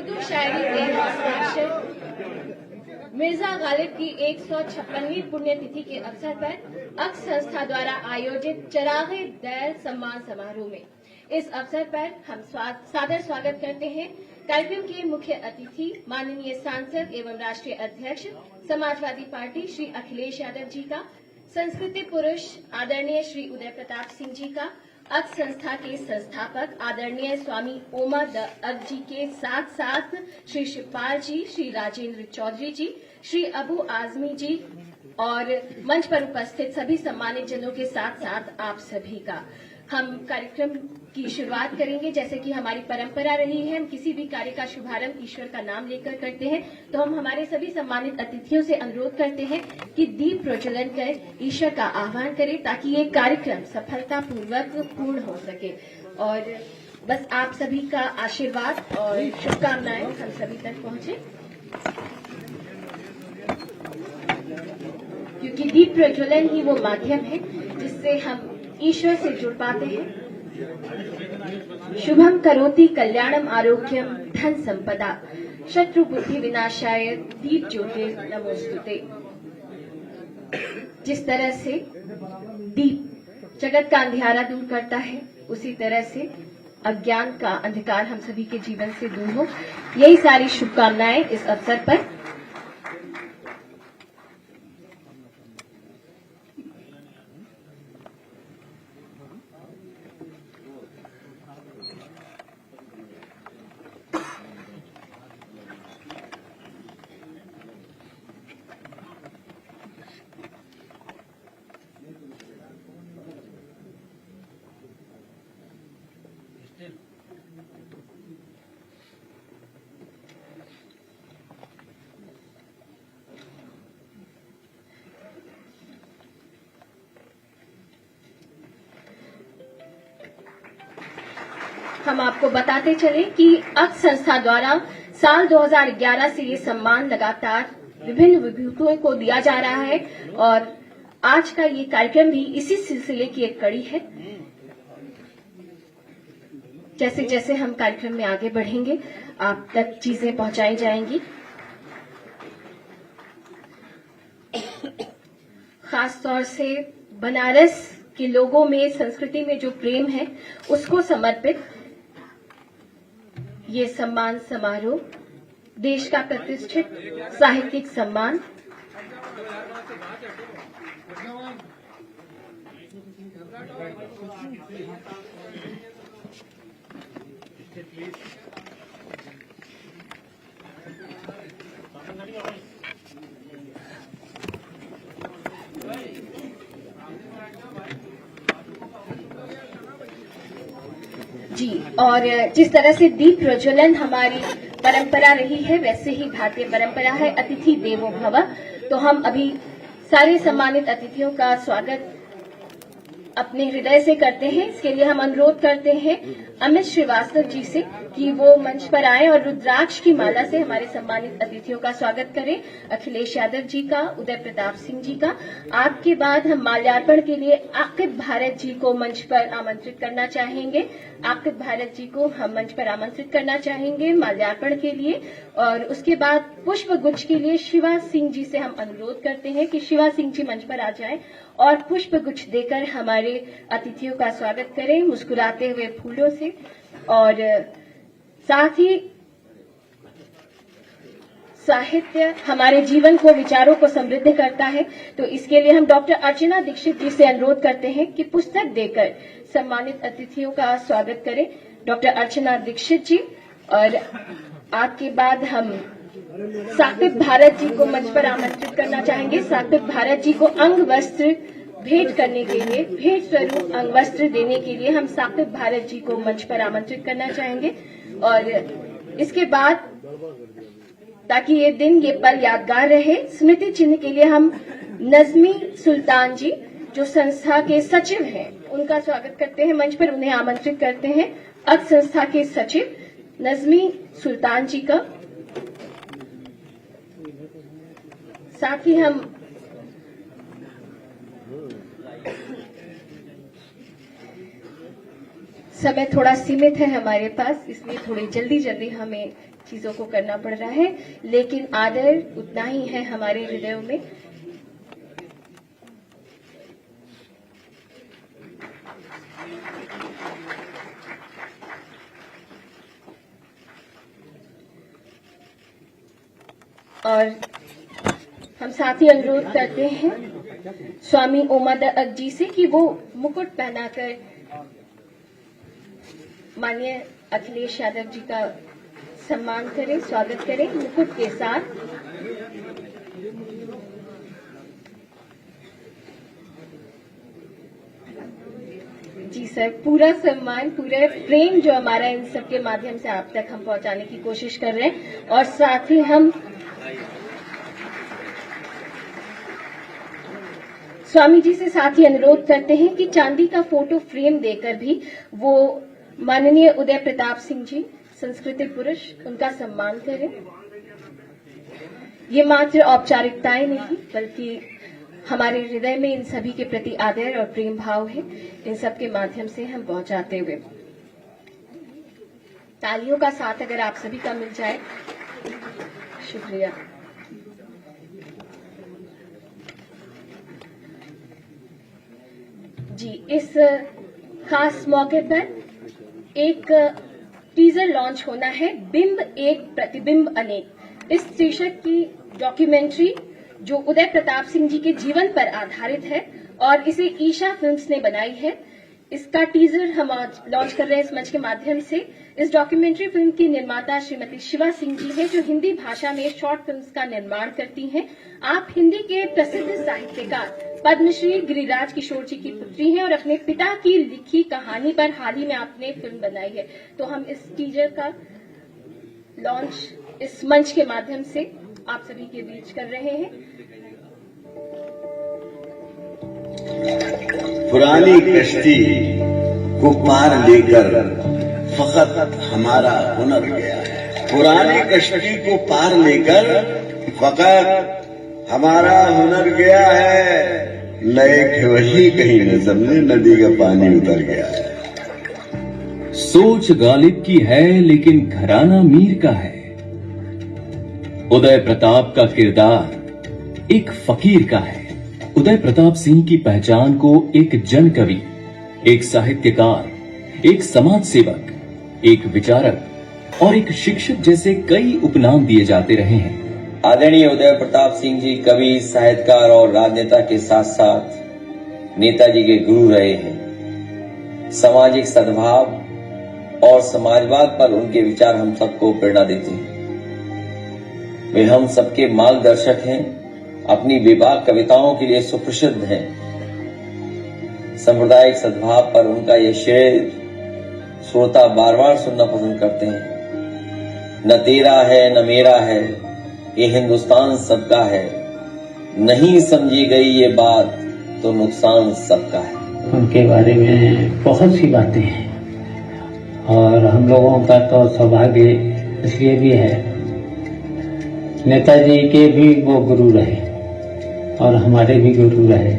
उर्दू शायरी के हस्ताक्षर मिर्जा गालिब की 156वीं पुण्यतिथि के अवसर पर अक्स संस्था द्वारा आयोजित चरागे दैर सम्मान समारोह में इस अवसर पर हम सादर स्वागत करते हैं कार्यक्रम के मुख्य अतिथि माननीय सांसद एवं राष्ट्रीय अध्यक्ष समाजवादी पार्टी श्री अखिलेश यादव जी का, संस्कृति पुरुष आदरणीय श्री उदय प्रताप सिंह जी का, अक्स संस्था के संस्थापक आदरणीय स्वामी ओमा द अक जी के साथ साथ श्री शिवपाल जी, श्री राजेंद्र चौधरी जी, श्री अबू आजमी जी और मंच पर उपस्थित सभी सम्मानित जनों के साथ साथ आप सभी का। हम कार्यक्रम की शुरुआत करेंगे। जैसे कि हमारी परंपरा रही है, हम किसी भी कार्य का शुभारंभ ईश्वर का नाम लेकर करते हैं, तो हम हमारे सभी सम्मानित अतिथियों से अनुरोध करते हैं कि दीप प्रज्वलन कर ईश्वर का आह्वान करें ताकि ये कार्यक्रम सफलतापूर्वक पूर्ण हो सके। और बस आप सभी का आशीर्वाद और शुभकामनाएं हम सभी तक पहुंचे, क्योंकि दीप प्रज्वलन ही वो माध्यम है जिससे हम ईश्वर से जुड़ पाते हैं। शुभम करोति कल्याणम आरोग्यम धन संपदा शत्रु बुद्धि विनाशाय दीप ज्योति नमोस्तुते। जिस तरह से दीप जगत का अंधियारा दूर करता है, उसी तरह से अज्ञान का अंधकार हम सभी के जीवन से दूर हो, यही सारी शुभकामनाएं इस अवसर पर। हम आपको बताते चले कि अक्स संस्था द्वारा साल 2011 से ये सम्मान लगातार विभिन्न विभूतियों को दिया जा रहा है और आज का ये कार्यक्रम भी इसी सिलसिले की एक कड़ी है। जैसे जैसे हम कार्यक्रम में आगे बढ़ेंगे, आप तक चीजें पहुंचाई जाएंगी। खास तौर से बनारस के लोगों में संस्कृति में जो प्रेम है, उसको समर्पित ये सम्मान समारोह देश का प्रतिष्ठित साहित्यिक सम्मान जी। और जिस तरह से दीप प्रज्वलन हमारी परंपरा रही है, वैसे ही भारतीय परंपरा है अतिथि देवो भव। तो हम अभी सारे सम्मानित अतिथियों का स्वागत अपने हृदय से करते हैं। इसके लिए हम अनुरोध करते हैं अमित श्रीवास्तव जी से कि वो मंच पर आए और रुद्राक्ष की माला से हमारे सम्मानित अतिथियों का स्वागत करें। अखिलेश यादव जी का, उदय प्रताप सिंह जी का। आपके बाद हम माल्यार्पण के लिए आकिब भारत जी को मंच पर आमंत्रित करना चाहेंगे। आकिब भारत जी को हम मंच पर आमंत्रित करना चाहेंगे माल्यार्पण के लिए। और उसके बाद पुष्प गुच्छ के लिए शिवा सिंह जी से हम अनुरोध करते हैं कि शिवा सिंह जी मंच पर आ जाएं और पुष्प गुच्छ देकर हमारे अतिथियों का स्वागत करें मुस्कुराते हुए फूलों से। और साथ ही साहित्य हमारे जीवन को, विचारों को समृद्ध करता है, तो इसके लिए हम डॉक्टर अर्चना दीक्षित जी से अनुरोध करते हैं कि पुस्तक देकर सम्मानित अतिथियों का स्वागत करें। डॉक्टर अर्चना दीक्षित जी। और आपके बाद हम साकिब भारत जी को मंच पर आमंत्रित करना चाहेंगे। साकिब भारत जी को अंग वस्त्र भेंट करने के लिए, भेंट स्वरूप अंग वस्त्र देने के लिए हम साकिब भारत जी को मंच पर आमंत्रित करना चाहेंगे। और इसके बाद ताकि ये दिन, ये पल यादगार रहे, स्मृति चिन्ह के लिए हम नजमी सुल्तान जी जो संस्था के सचिव हैं, उनका स्वागत करते हैं मंच पर, उन्हें आमंत्रित करते हैं। अक्स संस्था के सचिव नजमी सुल्तान जी का। साथ ही हम समय थोड़ा सीमित है हमारे पास, इसलिए थोड़ी जल्दी हमें चीजों को करना पड़ रहा है, लेकिन आदर उतना ही है हमारे हृदयों में। और हम साथ ही अनुरोध करते हैं स्वामी ओमादक जी से कि वो मुकुट पहनाकर माननीय अखिलेश यादव जी का सम्मान करें, स्वागत करें मुकुट के साथ। जी सर, पूरा सम्मान, पूरा प्रेम जो हमारा इन सबके माध्यम से आप तक हम पहुंचाने की कोशिश कर रहे हैं। और साथ ही हम स्वामी जी से साथ ही अनुरोध करते हैं कि चांदी का फोटो फ्रेम देकर भी वो माननीय उदय प्रताप सिंह जी संस्कृति पुरुष, उनका सम्मान करें। ये मात्र औपचारिकताएं नहीं बल्कि हमारे हृदय में इन सभी के प्रति आदर और प्रेम भाव है, इन सब के माध्यम से हम पहुंचाते हुए। तालियों का साथ अगर आप सभी का मिल जाए, शुक्रिया। जी, इस खास मौके पर एक टीजर लॉन्च होना है, बिंब एक प्रतिबिंब अनेक। इस शीर्षक की डॉक्यूमेंट्री जो उदय प्रताप सिंह जी के जीवन पर आधारित है और इसे ईशा फिल्म्स ने बनाई है, इसका टीजर हम आज लॉन्च कर रहे हैं इस मंच के माध्यम से। इस डॉक्यूमेंट्री फिल्म की निर्माता श्रीमती शिवा सिंह जी हैं, जो हिंदी भाषा में शॉर्ट फिल्म्स का निर्माण करती हैं। आप हिंदी के प्रसिद्ध साहित्यकार पद्मश्री गिरिराज किशोर जी की पुत्री हैं और अपने पिता की लिखी कहानी पर हाल ही में आपने फिल्म बनाई है। तो हम इस टीजर का लॉन्च इस मंच के माध्यम से आप सभी के बीच कर रहे हैं। पुरानी कश्ती को पार लेकर फकत हमारा हुनर गया है। पुरानी कश्ती को पार लेकर फकत हमारा हुनर गया है। नए के वही कहीं नजर में नदी का पानी उतर गया है। सोच गालिब की है लेकिन घराना मीर का है। उदय प्रताप का किरदार एक फकीर का है। उदय प्रताप सिंह की पहचान को एक जन कवि, एक साहित्यकार, एक समाज सेवक, एक विचारक और एक शिक्षक जैसे कई उपनाम दिए जाते रहे हैं। आदरणीय उदय प्रताप सिंह जी कवि, साहित्यकार और राजनेता के साथ साथ नेताजी के गुरु रहे हैं। सामाजिक सद्भाव और समाजवाद पर उनके विचार हम सबको प्रेरणा देते हैं। वे हम सबके मार्गदर्शक हैं। अपनी बेबाक कविताओं के लिए सुप्रसिद्ध हैं। सांप्रदायिक सद्भाव पर उनका यह शेर श्रोता बार बार सुनना पसंद करते हैं। न तेरा है न मेरा है, ये हिंदुस्तान सबका है। नहीं समझी गई ये बात तो नुकसान सबका है। उनके बारे में बहुत सी बातें हैं और हम लोगों का तो सौभाग्य इसलिए भी है, नेताजी के भी वो गुरु रहे और हमारे भी गुरु रहे,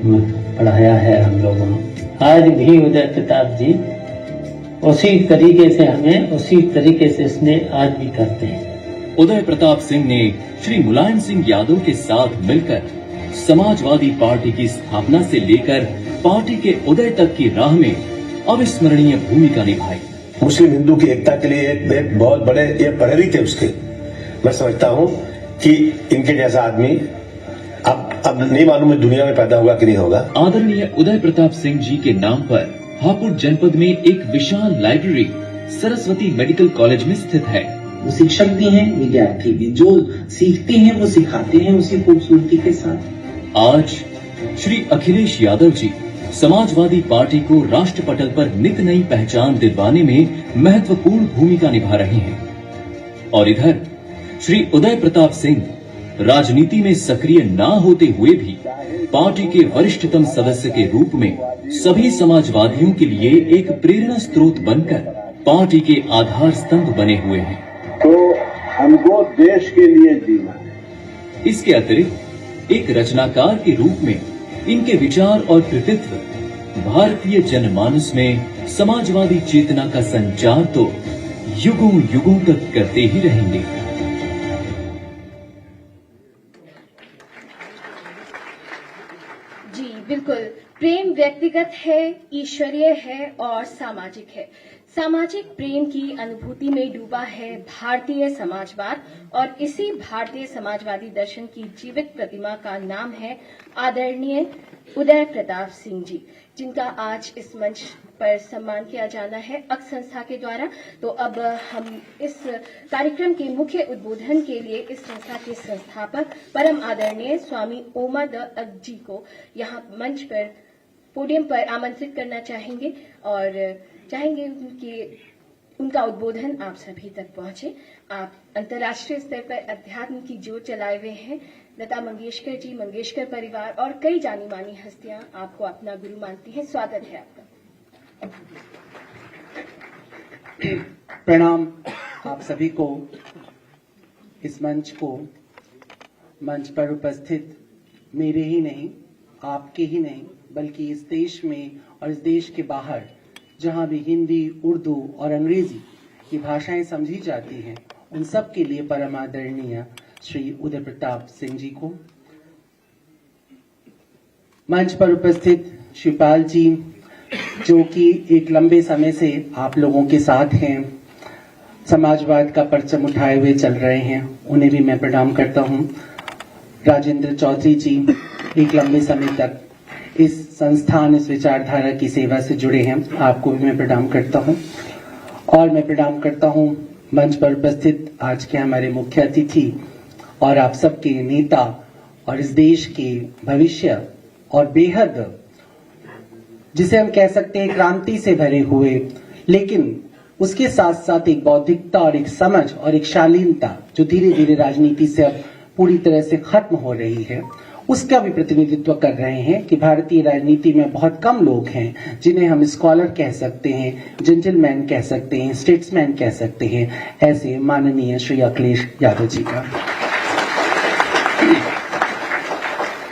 पढ़ाया है हम लोगों ने। आज भी उदय प्रताप जी उसी तरीके से हमें उसी तरीके से स्नेह आज भी करते हैं। उदय प्रताप सिंह ने श्री मुलायम सिंह यादव के साथ मिलकर समाजवादी पार्टी की स्थापना से लेकर पार्टी के उदय तक की राह में अविस्मरणीय भूमिका निभाई। मुस्लिम हिंदू की एकता के लिए एक बहुत बड़े ये प्रहरी थे उसके। मैं समझता हूँ कि इनके जैसा आदमी अब नहीं मालूम है दुनिया में पैदा होगा कि नहीं होगा। आदरणीय उदय प्रताप सिंह जी के नाम पर हापुड़ जनपद में एक विशाल लाइब्रेरी सरस्वती मेडिकल कॉलेज में स्थित है। वो शिक्षक भी हैं, विद्यार्थी भी। जो सीखते हैं वो सिखाते हैं उसी खूबसूरती के साथ। आज श्री अखिलेश यादव जी समाजवादी पार्टी को राष्ट्र पटल पर नित नई पहचान दिलवाने में महत्वपूर्ण भूमिका निभा रहे हैं और इधर श्री उदय प्रताप सिंह राजनीति में सक्रिय ना होते हुए भी पार्टी के वरिष्ठतम सदस्य के रूप में सभी समाजवादियों के लिए एक प्रेरणा स्रोत बनकर पार्टी के आधार स्तंभ बने हुए हैं। तो हमको देश के लिए जीना है। इसके अतिरिक्त एक रचनाकार के रूप में इनके विचार और कृतित्व भारतीय जनमानस में समाजवादी चेतना का संचार तो युगों युगों तक करते ही रहेंगे। जी बिल्कुल, प्रेम व्यक्तिगत है, ईश्वरीय है और सामाजिक है। सामाजिक प्रेम की अनुभूति में डूबा है भारतीय समाजवाद और इसी भारतीय समाजवादी दर्शन की जीवित प्रतिमा का नाम है आदरणीय उदय प्रताप सिंह जी, जिनका आज इस मंच पर सम्मान किया जाना है अक्स संस्था के द्वारा। तो अब हम इस कार्यक्रम के मुख्य उद्बोधन के लिए इस संस्था के संस्थापक परम आदरणीय स्वामी ओमा द अक जी को यहाँ मंच पर पोडियम पर आमंत्रित करना चाहेंगे और चाहेंगे उनका उद्बोधन आप सभी तक पहुंचे। आप अंतर्राष्ट्रीय स्तर पर अध्यात्म की जोत जलाए हुए हैं। लता मंगेशकर जी, मंगेशकर परिवार और कई जानी मानी हस्तियां आपको अपना गुरु मानती हैं। स्वागत है आपका। प्रणाम आप सभी को। इस मंच पर उपस्थित मेरे ही नहीं, आपके ही नहीं, बल्कि इस देश में और इस देश के बाहर जहां भी हिंदी, उर्दू और अंग्रेजी की भाषाएं समझी जाती हैं, उन सब के लिए परम आदरणीय श्री उदय प्रताप सिंह जी को, मंच पर उपस्थित शिवपाल जी जो कि एक लंबे समय से आप लोगों के साथ हैं, समाजवाद का परचम उठाए हुए चल रहे हैं, उन्हें भी मैं प्रणाम करता हूं। राजेंद्र चौधरी जी एक लंबे समय तक इस संस्थान, इस विचारधारा की सेवा से जुड़े हैं, आपको भी मैं प्रणाम करता हूं। और मैं प्रणाम करता हूं मंच पर उपस्थित आज के हमारे मुख्य अतिथि और आप सबके नेता और इस देश के भविष्य और बेहद जिसे हम कह सकते हैं क्रांति से भरे हुए, लेकिन उसके साथ साथ एक बौद्धिकता और एक समझ और एक शालीनता जो धीरे धीरे राजनीति से अब पूरी तरह से खत्म हो रही है, उसका भी प्रतिनिधित्व कर रहे हैं कि भारतीय राजनीति में बहुत कम लोग हैं जिन्हें हम स्कॉलर कह सकते हैं, जेंटलमैन कह सकते हैं, स्टेट्समैन कह सकते हैं, ऐसे माननीय श्री अखिलेश यादव जी का।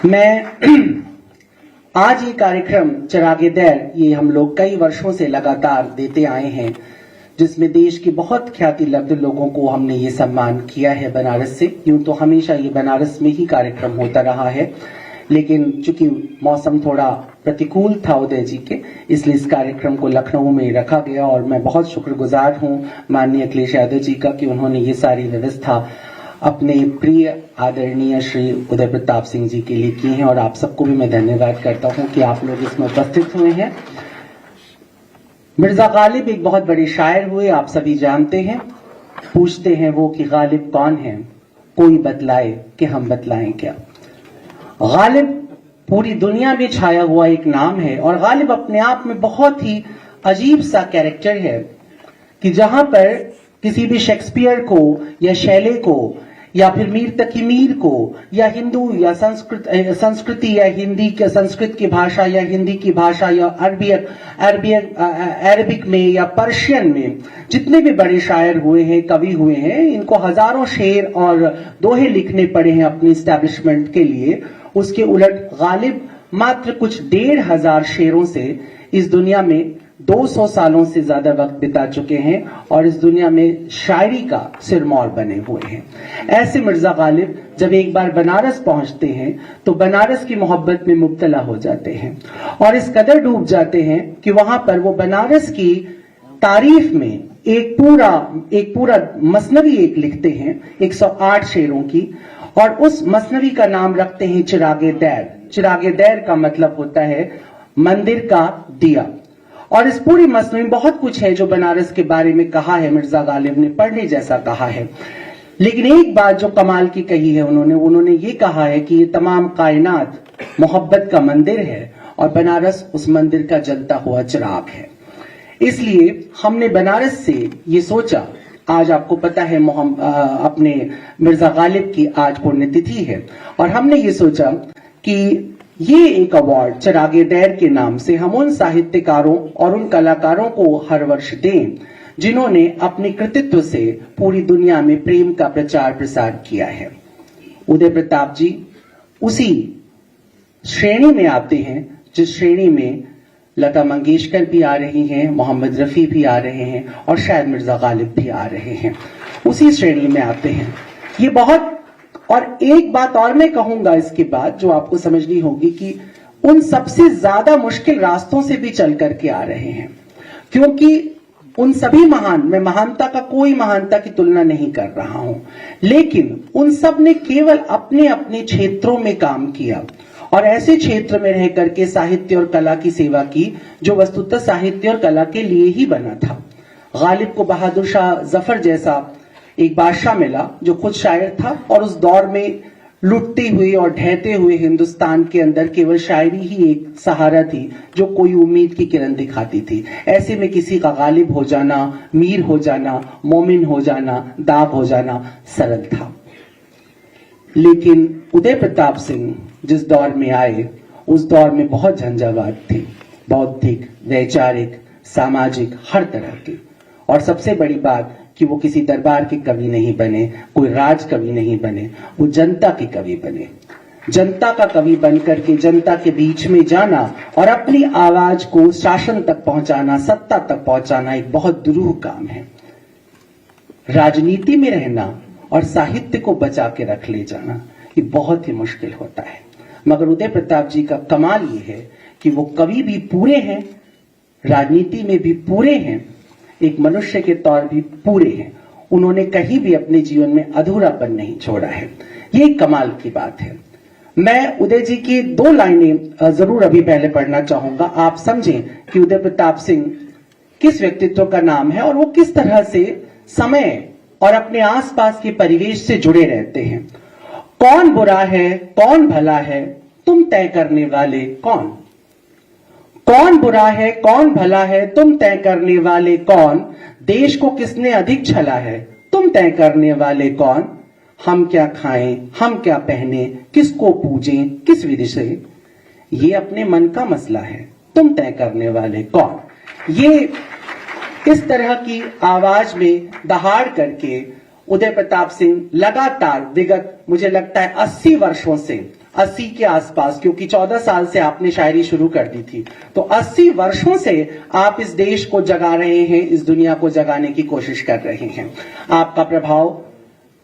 मैं आज ये कार्यक्रम चिरागे दर ये हम लोग कई वर्षों से लगातार देते आए हैं, जिसमें देश के बहुत ख्याति लब्ध लोगों को हमने ये सम्मान किया है बनारस से। यूं तो हमेशा ये बनारस में ही कार्यक्रम होता रहा है, लेकिन चूंकि मौसम थोड़ा प्रतिकूल था उदय जी के, इसलिए इस कार्यक्रम को लखनऊ में रखा गया और मैं बहुत शुक्रगुजार हूं माननीय अखिलेश यादव जी का कि उन्होंने ये सारी व्यवस्था अपने प्रिय आदरणीय श्री उदय प्रताप सिंह जी के लिए की है। और आप सबको भी मैं धन्यवाद करता हूं कि आप लोग इसमें उपस्थित हुए हैं। मिर्जा गालिब एक बहुत बड़े शायर हुए, आप सभी जानते हैं। पूछते हैं वो कि गालिब कौन है, कोई बतलाए कि हम बतलाएं क्या। गालिब पूरी दुनिया में छाया हुआ एक नाम है और गालिब अपने आप में बहुत ही अजीब सा कैरेक्टर है कि जहां पर किसी भी शेक्सपियर को या शैले को या फिर मीर तकी मीर को या हिंदू या संस्कृति या हिंदी के संस्कृत की भाषा या हिंदी की भाषा या अरबिक में या पर्शियन में जितने भी बड़े शायर हुए हैं, कवि हुए हैं, इनको हजारों शेर और दोहे लिखने पड़े हैं अपनी एस्टैब्लिशमेंट के लिए। उसके उलट गालिब मात्र कुछ 1,500 शेरों से इस दुनिया में 200 सालों से ज्यादा वक्त बिता चुके हैं और इस दुनिया में शायरी का सिरमौर बने हुए हैं। ऐसे मिर्जा गालिब जब एक बार बनारस पहुंचते हैं तो बनारस की मोहब्बत में मुब्तला हो जाते हैं और इस कदर डूब जाते हैं कि वहां पर वो बनारस की तारीफ में एक पूरा मसनवी एक लिखते हैं 108 शेरों की, और उस मसनवी का नाम रखते हैं चिरागे दैर। चिरागे दैर का मतलब होता है मंदिर का दिया। और इस पूरी मसनवी में बहुत कुछ है जो बनारस के बारे में कहा है मिर्जा गालिब ने, पढ़ने जैसा कहा है। लेकिन एक बात जो कमाल की कही है उन्होंने ये कहा है कि ये तमाम कायनात मोहब्बत का मंदिर है और बनारस उस मंदिर का जलता हुआ चिराग है। इसलिए हमने बनारस से ये सोचा, आज आपको पता है अपने मिर्जा गालिब की आज पुण्यतिथि है, और हमने ये सोचा कि ये एक अवार्ड चिरागे दैर के नाम से हम उन साहित्यकारों और उन कलाकारों को हर वर्ष दें जिन्होंने अपने कृतित्व से पूरी दुनिया में प्रेम का प्रचार प्रसार किया है। उदय प्रताप जी उसी श्रेणी में आते हैं जिस श्रेणी में लता मंगेशकर भी आ रही हैं, मोहम्मद रफी भी आ रहे हैं और शायद मिर्जा गालिब भी आ रहे हैं, उसी श्रेणी में आते हैं। ये बहुत, और एक बात और मैं कहूंगा इसके बाद जो आपको समझनी होगी कि उन सबसे ज्यादा मुश्किल रास्तों से भी चल करके आ रहे हैं, क्योंकि उन सभी महान, मैं महानता का कोई महानता की तुलना नहीं कर रहा हूं, लेकिन उन सब ने केवल अपने अपने क्षेत्रों में काम किया और ऐसे क्षेत्र में रह करके साहित्य और कला की सेवा की जो वस्तुतः साहित्य और कला के लिए ही बना था। गालिब को बहादुर शाह जफर जैसा एक बादशाह मिला जो खुद शायर था और उस दौर में लुटती हुई और ढहते हुए हिंदुस्तान के अंदर केवल शायरी ही एक सहारा थी जो कोई उम्मीद की किरण दिखाती थी। ऐसे में किसी का गालिब हो जाना, मीर हो जाना, मोमिन हो जाना, दाब हो जाना सरल था। लेकिन उदय प्रताप सिंह जिस दौर में आए उस दौर में बहुत झंझावात थे, बौद्धिक, वैचारिक, सामाजिक, हर तरह के। और सबसे बड़ी बात कि वो किसी दरबार के कवि नहीं बने, कोई राज कवि नहीं बने, वो जनता के कवि बने। जनता का कवि बनकर के जनता के बीच में जाना और अपनी आवाज को शासन तक पहुंचाना, सत्ता तक पहुंचाना एक बहुत दुरूह काम है। राजनीति में रहना और साहित्य को बचा के रख ले जाना ये बहुत ही मुश्किल होता है। मगर उदय प्रताप जी का कमाल ये है कि वो कवि भी पूरे हैं, राजनीति में भी पूरे हैं, एक मनुष्य के तौर भी पूरे हैं। उन्होंने कहीं भी अपने जीवन में अधूरापन नहीं छोड़ा है। ये कमाल की बात है। मैं उदय जी की 2 लाइनें जरूर अभी पहले पढ़ना चाहूंगा, आप समझें कि उदय प्रताप सिंह किस व्यक्तित्व का नाम है और वो किस तरह से समय और अपने आसपास के परिवेश से जुड़े रहते हैं। कौन बुरा है, कौन भला है, तुम तय करने वाले कौन? कौन बुरा है, कौन भला है, तुम तय करने वाले कौन? देश को किसने अधिक छला है, तुम तय करने वाले कौन? हम क्या खाएं, हम क्या पहने, किसको पूजें, किस विधि से? ये अपने मन का मसला है, तुम तय करने वाले कौन? ये इस तरह की आवाज में दहाड़ करके उदय प्रताप सिंह लगातार विगत मुझे लगता है 80 वर्षों से, 80 के आसपास, क्योंकि 14 साल से आपने शायरी शुरू कर दी थी, तो 80 वर्षों से आप इस देश को जगा रहे हैं, इस दुनिया को जगाने की कोशिश कर रहे हैं। आपका प्रभाव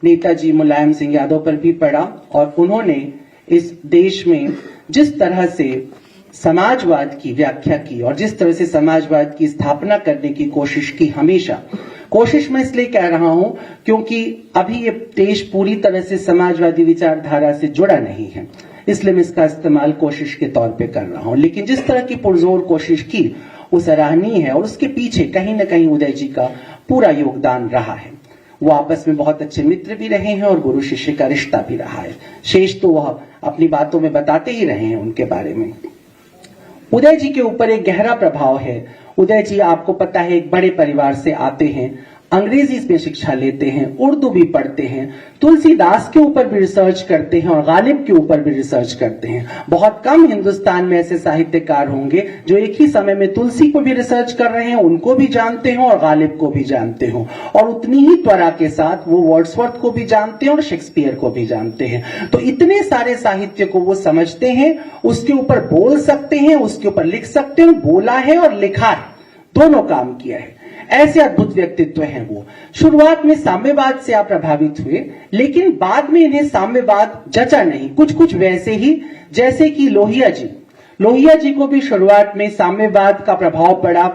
नेताजी मुलायम सिंह यादव पर भी पड़ा और उन्होंने इस देश में जिस तरह से समाजवाद की व्याख्या की और जिस तरह से समाजवाद की स्थापना करने की कोशिश की, हमेशा कोशिश मैं इसलिए कह रहा हूं क्योंकि अभी ये देश पूरी तरह से समाजवादी विचारधारा से जुड़ा नहीं है, इसलिए मैं इसका इस्तेमाल कोशिश के तौर पे कर रहा हूं। लेकिन जिस तरह की पुरजोर कोशिश की वो सराहनीय है और उसके पीछे कहीं ना कहीं उदय जी का पूरा योगदान रहा है। वो आपस में बहुत अच्छे मित्र भी रहे हैं और गुरु शिष्य का रिश्ता भी रहा है। शेष तो वह अपनी बातों में बताते ही रहे हैं उनके बारे में। उदय जी के ऊपर एक गहरा प्रभाव है। उदय जी आपको पता है एक बड़े परिवार से आते हैं, अंग्रेजी में शिक्षा लेते हैं, उर्दू भी पढ़ते हैं, तुलसीदास के ऊपर भी रिसर्च करते हैं और गालिब के ऊपर भी रिसर्च करते हैं। बहुत कम हिंदुस्तान में ऐसे साहित्यकार होंगे जो एक ही समय में तुलसी को भी रिसर्च कर रहे हैं, उनको भी जानते हो और गालिब को भी जानते हो, और उतनी ही त्वरा के साथ वो वर्ड्सवर्थ को भी जानते हैं और शेक्सपियर को भी जानते हैं। तो इतने सारे साहित्य को वो समझते हैं, उसके ऊपर बोल सकते हैं, उसके ऊपर लिख सकते हैं। बोला है और लिखा है, दोनों काम किया है। ऐसे अद्भुत व्यक्तित्व हैं वो। शुरुआत में साम्यवाद से आप प्रभावित हुए, लेकिन बाद में इन्हें साम्यवाद जचा नहीं, कुछ कुछ वैसे ही जैसे कि लोहिया जी। लोहिया जी को भी शुरुआत में साम्यवाद का प्रभाव पड़ा,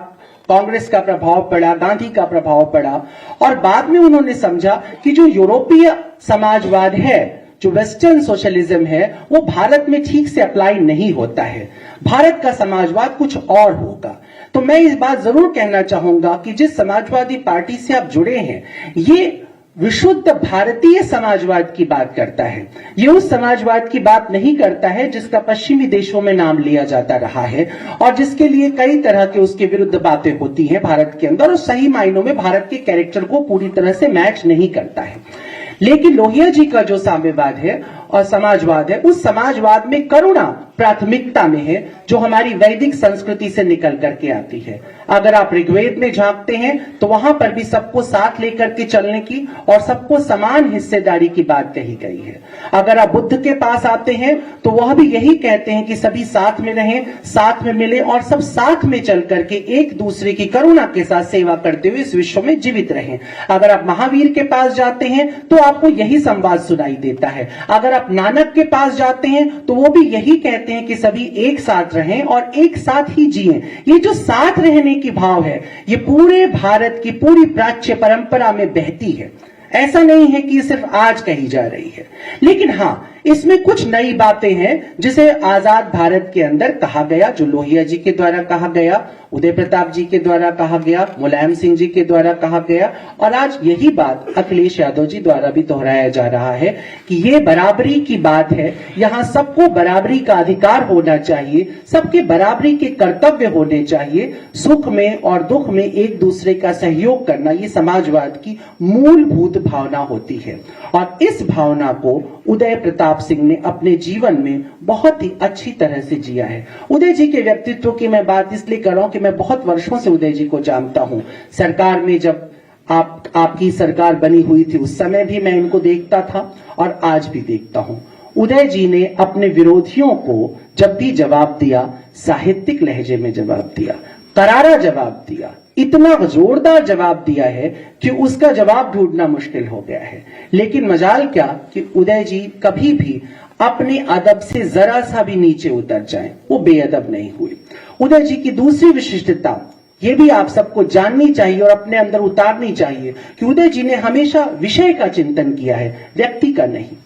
कांग्रेस का प्रभाव पड़ा, गांधी का प्रभाव पड़ा, और बाद में उन्होंने समझा कि जो यूरोपीय समाजवाद है, जो वेस्टर्न सोशलिज्म है, वो भारत में ठीक से अप्लाई नहीं होता है। भारत का समाजवाद कुछ और होगा। तो मैं इस बात जरूर कहना चाहूंगा कि जिस समाजवादी पार्टी से आप जुड़े हैं, ये विशुद्ध भारतीय समाजवाद की बात करता है। ये उस समाजवाद की बात नहीं करता है जिसका पश्चिमी देशों में नाम लिया जाता रहा है और जिसके लिए कई तरह के उसके विरुद्ध बातें होती हैं भारत के अंदर, और सही मायनों में भारत के कैरेक्टर को पूरी तरह से मैच नहीं करता है। लेकिन लोहिया जी का जो साम्यवाद है और समाजवाद है, उस समाजवाद में करुणा प्राथमिकता में है, जो हमारी वैदिक संस्कृति से निकल करके आती है। अगर आप ऋग्वेद में झांकते हैं तो वहां पर भी सबको साथ लेकर के चलने की और सबको समान हिस्सेदारी की बात कही गई है। अगर आप बुद्ध के पास आते हैं तो वह भी यही कहते हैं कि सभी साथ में रहें, साथ में मिले और सब साथ में चल करके एक दूसरे की करुणा के साथ सेवा करते हुए इस विश्व में जीवित रहें। अगर आप महावीर के पास जाते हैं तो आपको यही संवाद सुनाई देता है। अगर आप नानक के पास जाते हैं तो वो भी यही कहते हैं कि सभी एक साथ रहें और एक साथ ही जिएं। ये जो साथ रहने की भाव है, ये पूरे भारत की पूरी प्राच्य परंपरा में बहती है। ऐसा नहीं है कि सिर्फ आज कही जा रही है, लेकिन हाँ, इसमें कुछ नई बातें हैं जिसे आजाद भारत के अंदर कहा गया, जो लोहिया जी के द्वारा कहा गया, उदय प्रताप जी के द्वारा कहा गया, मुलायम सिंह जी के द्वारा कहा गया, और आज यही बात अखिलेश यादव जी द्वारा भी दोहराया जा रहा है कि ये बराबरी की बात है। यहाँ सबको बराबरी का अधिकार होना चाहिए, सबके बराबरी के कर्तव्य होने चाहिए, सुख में और दुख में एक दूसरे का सहयोग करना, ये समाजवाद की मूलभूत भावना होती है। और इस भावना को उदय प्रताप सिंह ने अपने जीवन में बहुत ही अच्छी तरह से जिया है। उदय जी के व्यक्तित्व की मैं बात इसलिए कर रहा हूं कि मैं बहुत वर्षों से उदय जी को जानता हूं। सरकार में जब आपकी सरकार बनी हुई थी उस समय भी मैं इनको देखता था और आज भी देखता हूं। उदय जी ने अपने विरोधियों को जब भी जवाब दिया, साहित्यिक लहजे में जवाब दिया, करारा जवाब दिया, इतना जोरदार जवाब दिया है कि उसका जवाब ढूंढना मुश्किल हो गया है। लेकिन मजाल क्या कि उदय जी कभी भी अपने अदब से जरा सा भी नीचे उतर जाएं, वो बेअदब नहीं हुए। उदय जी की दूसरी विशिष्टता ये भी आप सबको जाननी चाहिए और अपने अंदर उतारनी चाहिए कि उदय जी ने हमेशा विषय का चिंतन किया है, व्यक्ति का नहीं।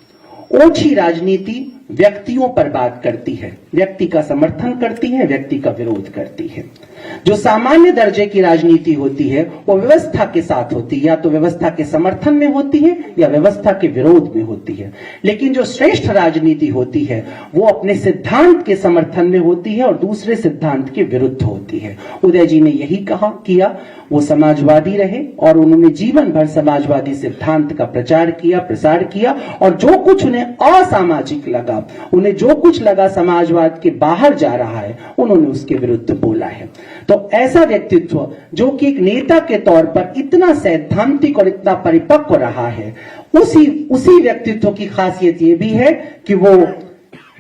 ओछी राजनीति व्यक्तियों पर बात करती है, व्यक्ति का समर्थन करती है, व्यक्ति का विरोध करती है। जो सामान्य दर्जे की राजनीति होती है वो व्यवस्था के साथ होती है, या तो व्यवस्था के समर्थन में होती है या व्यवस्था के विरोध में होती है। लेकिन जो श्रेष्ठ राजनीति होती है वो अपने सिद्धांत के समर्थन में होती है और दूसरे सिद्धांत के विरुद्ध होती है। उदय जी ने यही किया, वो समाजवादी रहे और उन्होंने जीवन भर समाजवादी सिद्धांत का प्रचार किया, प्रसार किया, और जो कुछ उन्हें असामाजिक लगा, उन्हें जो कुछ लगा समाजवाद के बाहर जा रहा है, उन्होंने उसके विरुद्ध बोला है। तो ऐसा व्यक्तित्व जो कि एक नेता के तौर पर इतना सैद्धांतिक और इतना परिपक्व रहा है, उसी व्यक्तित्व की खासियत ये भी है कि वो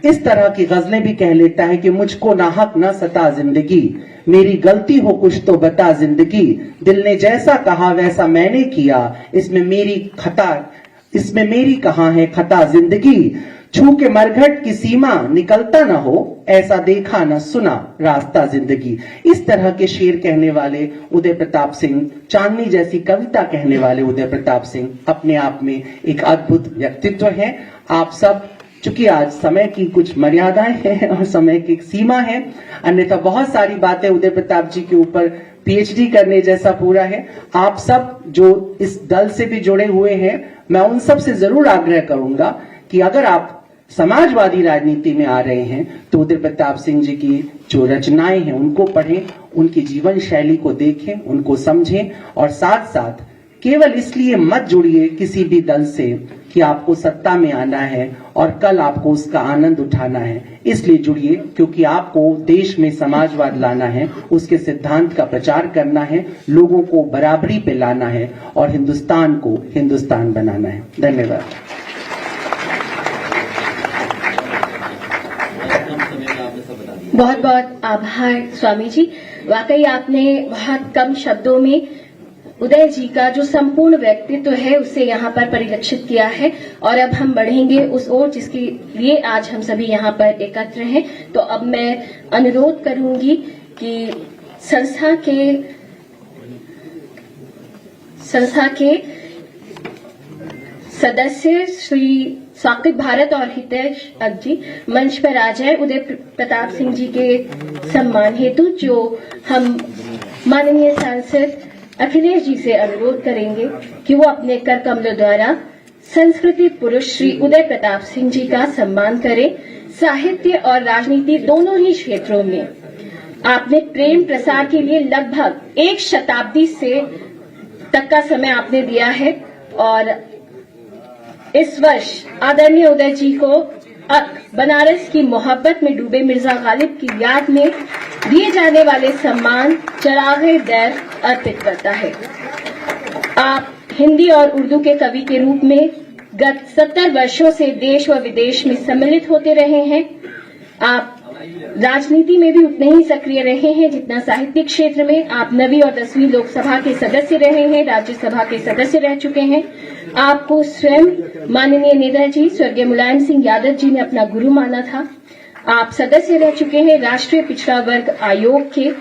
इस तरह की गजलें भी कह लेता है कि मुझको नाहक न सता जिंदगी, मेरी गलती हो कुछ तो बता जिंदगी, दिल ने जैसा कहा वैसा मैंने किया, इसमें मेरी कहां है खता जिंदगी, छू के मरघट की सीमा निकलता न हो, ऐसा देखा न सुना रास्ता जिंदगी। इस तरह के शेर कहने वाले उदय प्रताप सिंह, चांदनी जैसी कविता कहने वाले उदय प्रताप सिंह अपने आप में एक अद्भुत व्यक्तित्व है। आप सब, चूंकि आज समय की कुछ मर्यादाएं हैं और समय की सीमा है, अन्यथा बहुत सारी बातें उदय प्रताप जी के ऊपर पीएचडी करने जैसा पूरा है। आप सब जो इस दल से भी जुड़े हुए हैं, मैं उन सब से जरूर आग्रह करूंगा कि अगर आप समाजवादी राजनीति में आ रहे हैं तो उदय प्रताप सिंह जी की जो रचनाएं हैं उनको पढ़ें, उनकी जीवन शैली को देखें, उनको समझें, और साथ साथ केवल इसलिए मत जुड़िए किसी भी दल से कि आपको सत्ता में आना है और कल आपको उसका आनंद उठाना है। इसलिए जुड़िए क्योंकि आपको देश में समाजवाद लाना है, उसके सिद्धांत का प्रचार करना है, लोगों को बराबरी पे लाना है और हिंदुस्तान को हिंदुस्तान बनाना है। धन्यवाद। बहुत बहुत आभार स्वामी जी। वाकई आपने बहुत कम शब्दों में उदय जी का जो संपूर्ण व्यक्तित्व है उसे यहाँ पर परिलक्षित किया है। और अब हम बढ़ेंगे उस ओर जिसके लिए आज हम सभी यहाँ पर एकत्र हैं। तो अब मैं अनुरोध करूंगी कि संस्था के सदस्य श्री साकिब भारत और हितेश अग्जी मंच पर आ जाए उदय प्रताप सिंह जी के सम्मान हेतु, जो हम माननीय सांसद अखिलेश जी से अनुरोध करेंगे कि वो अपने कर कमलों द्वारा संस्कृति पुरुष श्री उदय प्रताप सिंह जी का सम्मान करें। साहित्य और राजनीति दोनों ही क्षेत्रों में आपने प्रेम प्रसार के लिए लगभग 1 शताब्दी से तक का समय आपने दिया है और इस वर्ष आदरणीय उदय जी को बनारस की मोहब्बत में डूबे मिर्जा गालिब की याद में दिए जाने वाले सम्मान चरागे दर अर्पित करता है। आप हिंदी और उर्दू के कवि के रूप में गत 70 वर्षों से देश व विदेश में सम्मिलित होते रहे हैं। आप राजनीति में भी उतने ही सक्रिय रहे हैं जितना साहित्यिक क्षेत्र में। आप 9वीं और 10वीं लोकसभा के सदस्य रहे हैं, राज्यसभा के सदस्य रह चुके हैं। आपको स्वयं माननीय नेताजी स्वर्गीय मुलायम सिंह यादव जी ने अपना गुरु माना था। आप सदस्य रह चुके हैं राष्ट्रीय पिछड़ा वर्ग आयोग के।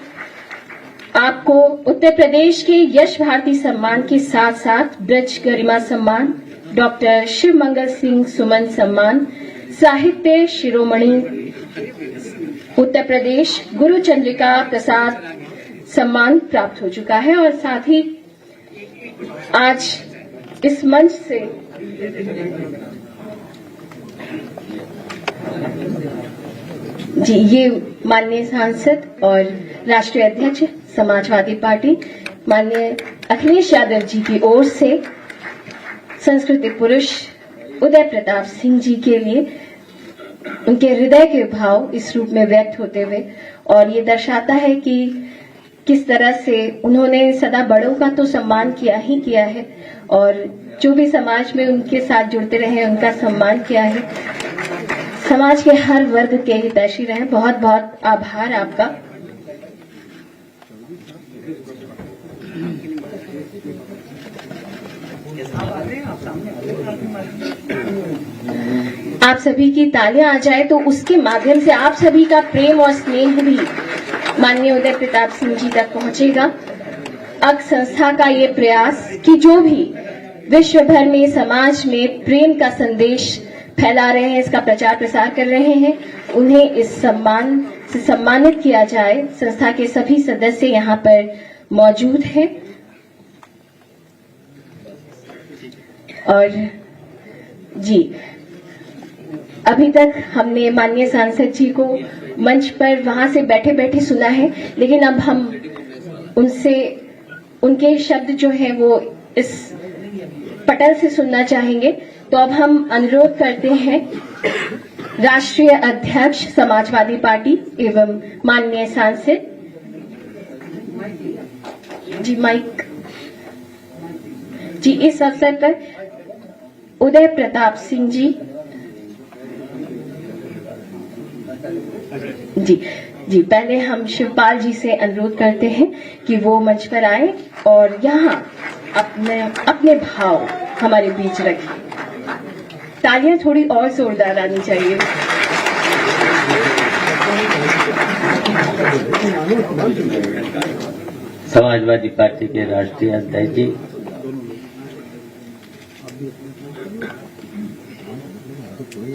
आपको उत्तर प्रदेश के यश भारती सम्मान के साथ साथ ब्रज गरिमा सम्मान, डॉक्टर शिव मंगल सिंह सुमन सम्मान, साहित्य शिरोमणि उत्तर प्रदेश गुरु चंद्रिका प्रसाद सम्मान प्राप्त हो चुका है। और साथ ही आज इस मंच से जी ये माननीय सांसद और राष्ट्रीय अध्यक्ष समाजवादी पार्टी माननीय अखिलेश यादव जी की ओर से संस्कृति पुरुष उदय प्रताप सिंह जी के लिए उनके हृदय के भाव इस रूप में व्यक्त होते हुए, और ये दर्शाता है कि किस तरह से उन्होंने सदा बड़ों का तो सम्मान किया ही किया है और जो भी समाज में उनके साथ जुड़ते रहे उनका सम्मान किया है। समाज के हर वर्ग के हितैषी रहे। बहुत बहुत आभार आपका। आप सभी की तालियां आ जाए तो उसके माध्यम से आप सभी का प्रेम और स्नेह भी माननीय उदय प्रताप सिंह जी तक पहुंचेगा। अक संस्था का ये प्रयास कि जो भी विश्व भर में समाज में प्रेम का संदेश फैला रहे हैं, इसका प्रचार प्रसार कर रहे हैं, उन्हें इस सम्मान से सम्मानित किया जाए। संस्था के सभी सदस्य यहाँ पर मौजूद हैं और जी अभी तक हमने माननीय सांसद जी को मंच पर वहां से बैठे बैठे सुना है, लेकिन अब हम उनसे उनके शब्द जो है वो इस पटल से सुनना चाहेंगे। तो अब हम अनुरोध करते हैं राष्ट्रीय अध्यक्ष समाजवादी पार्टी एवं माननीय सांसद जी माइक जी इस अवसर पर उदय प्रताप सिंह जी पहले हम शिवपाल जी से अनुरोध करते हैं कि वो मंच पर आए और यहाँ अपने भाव हमारे बीच रखें। तालियां थोड़ी और जोरदार आनी चाहिए। समाजवादी पार्टी के राष्ट्रीय अध्यक्ष जी,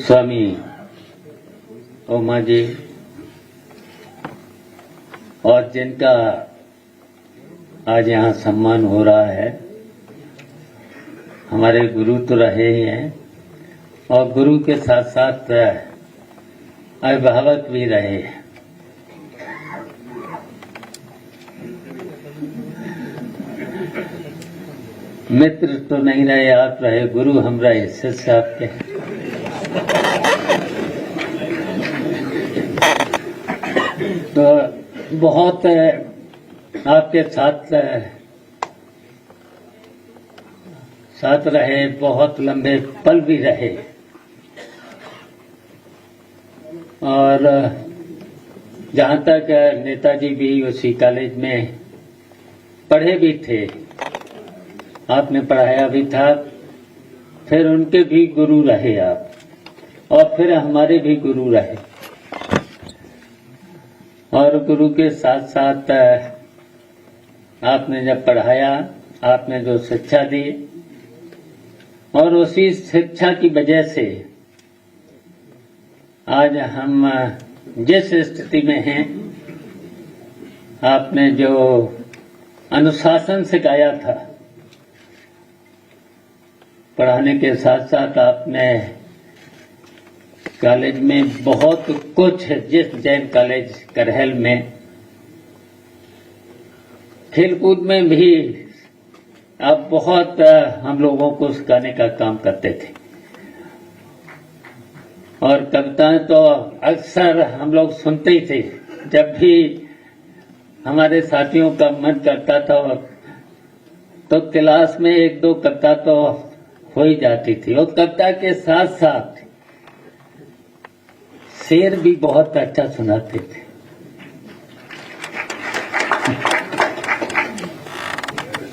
स्वामी ओमा जी, और जिनका आज यहाँ सम्मान हो रहा है, हमारे गुरु तो रहे ही हैं और गुरु के साथ साथ अभिभावक भी रहे हैं। मित्र तो नहीं रहे, आप रहे, गुरु हम रहे, शिष्य आपके। तो बहुत आपके साथ रहे, बहुत लंबे पल भी रहे और जहाँ तक नेताजी भी उसी कॉलेज में पढ़े भी थे, आपने पढ़ाया भी था, फिर उनके भी गुरु रहे आप और फिर हमारे भी गुरु रहे और गुरु के साथ साथ आपने जब पढ़ाया, आपने जो शिक्षा दी और उसी शिक्षा की वजह से आज हम जिस स्थिति में हैं, आपने जो अनुशासन सिखाया था, पढ़ाने के साथ साथ आपने कॉलेज में बहुत कुछ, जिस जैन कॉलेज करहल में खेलकूद में भी आप बहुत हम लोगों को सिखाने का काम करते थे। और कविताएं तो अक्सर हम लोग सुनते ही थे। जब भी हमारे साथियों का मन करता था तो क्लास में एक दो कविता तो हो ही जाती थी, और कविता के साथ साथ शेर भी बहुत अच्छा सुनाते थे।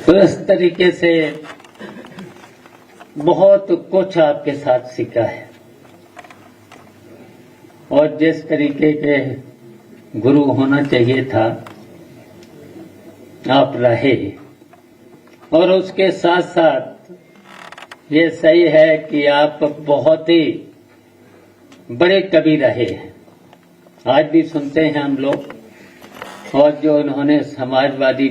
तो इस तरीके से बहुत कुछ आपके साथ सीखा है, और जिस तरीके के गुरु होना चाहिए था आप रहे, और उसके साथ साथ ये सही है कि आप बहुत ही बड़े कवि रहे हैं। आज भी सुनते हैं हम लोग, और जो उन्होंने समाजवादी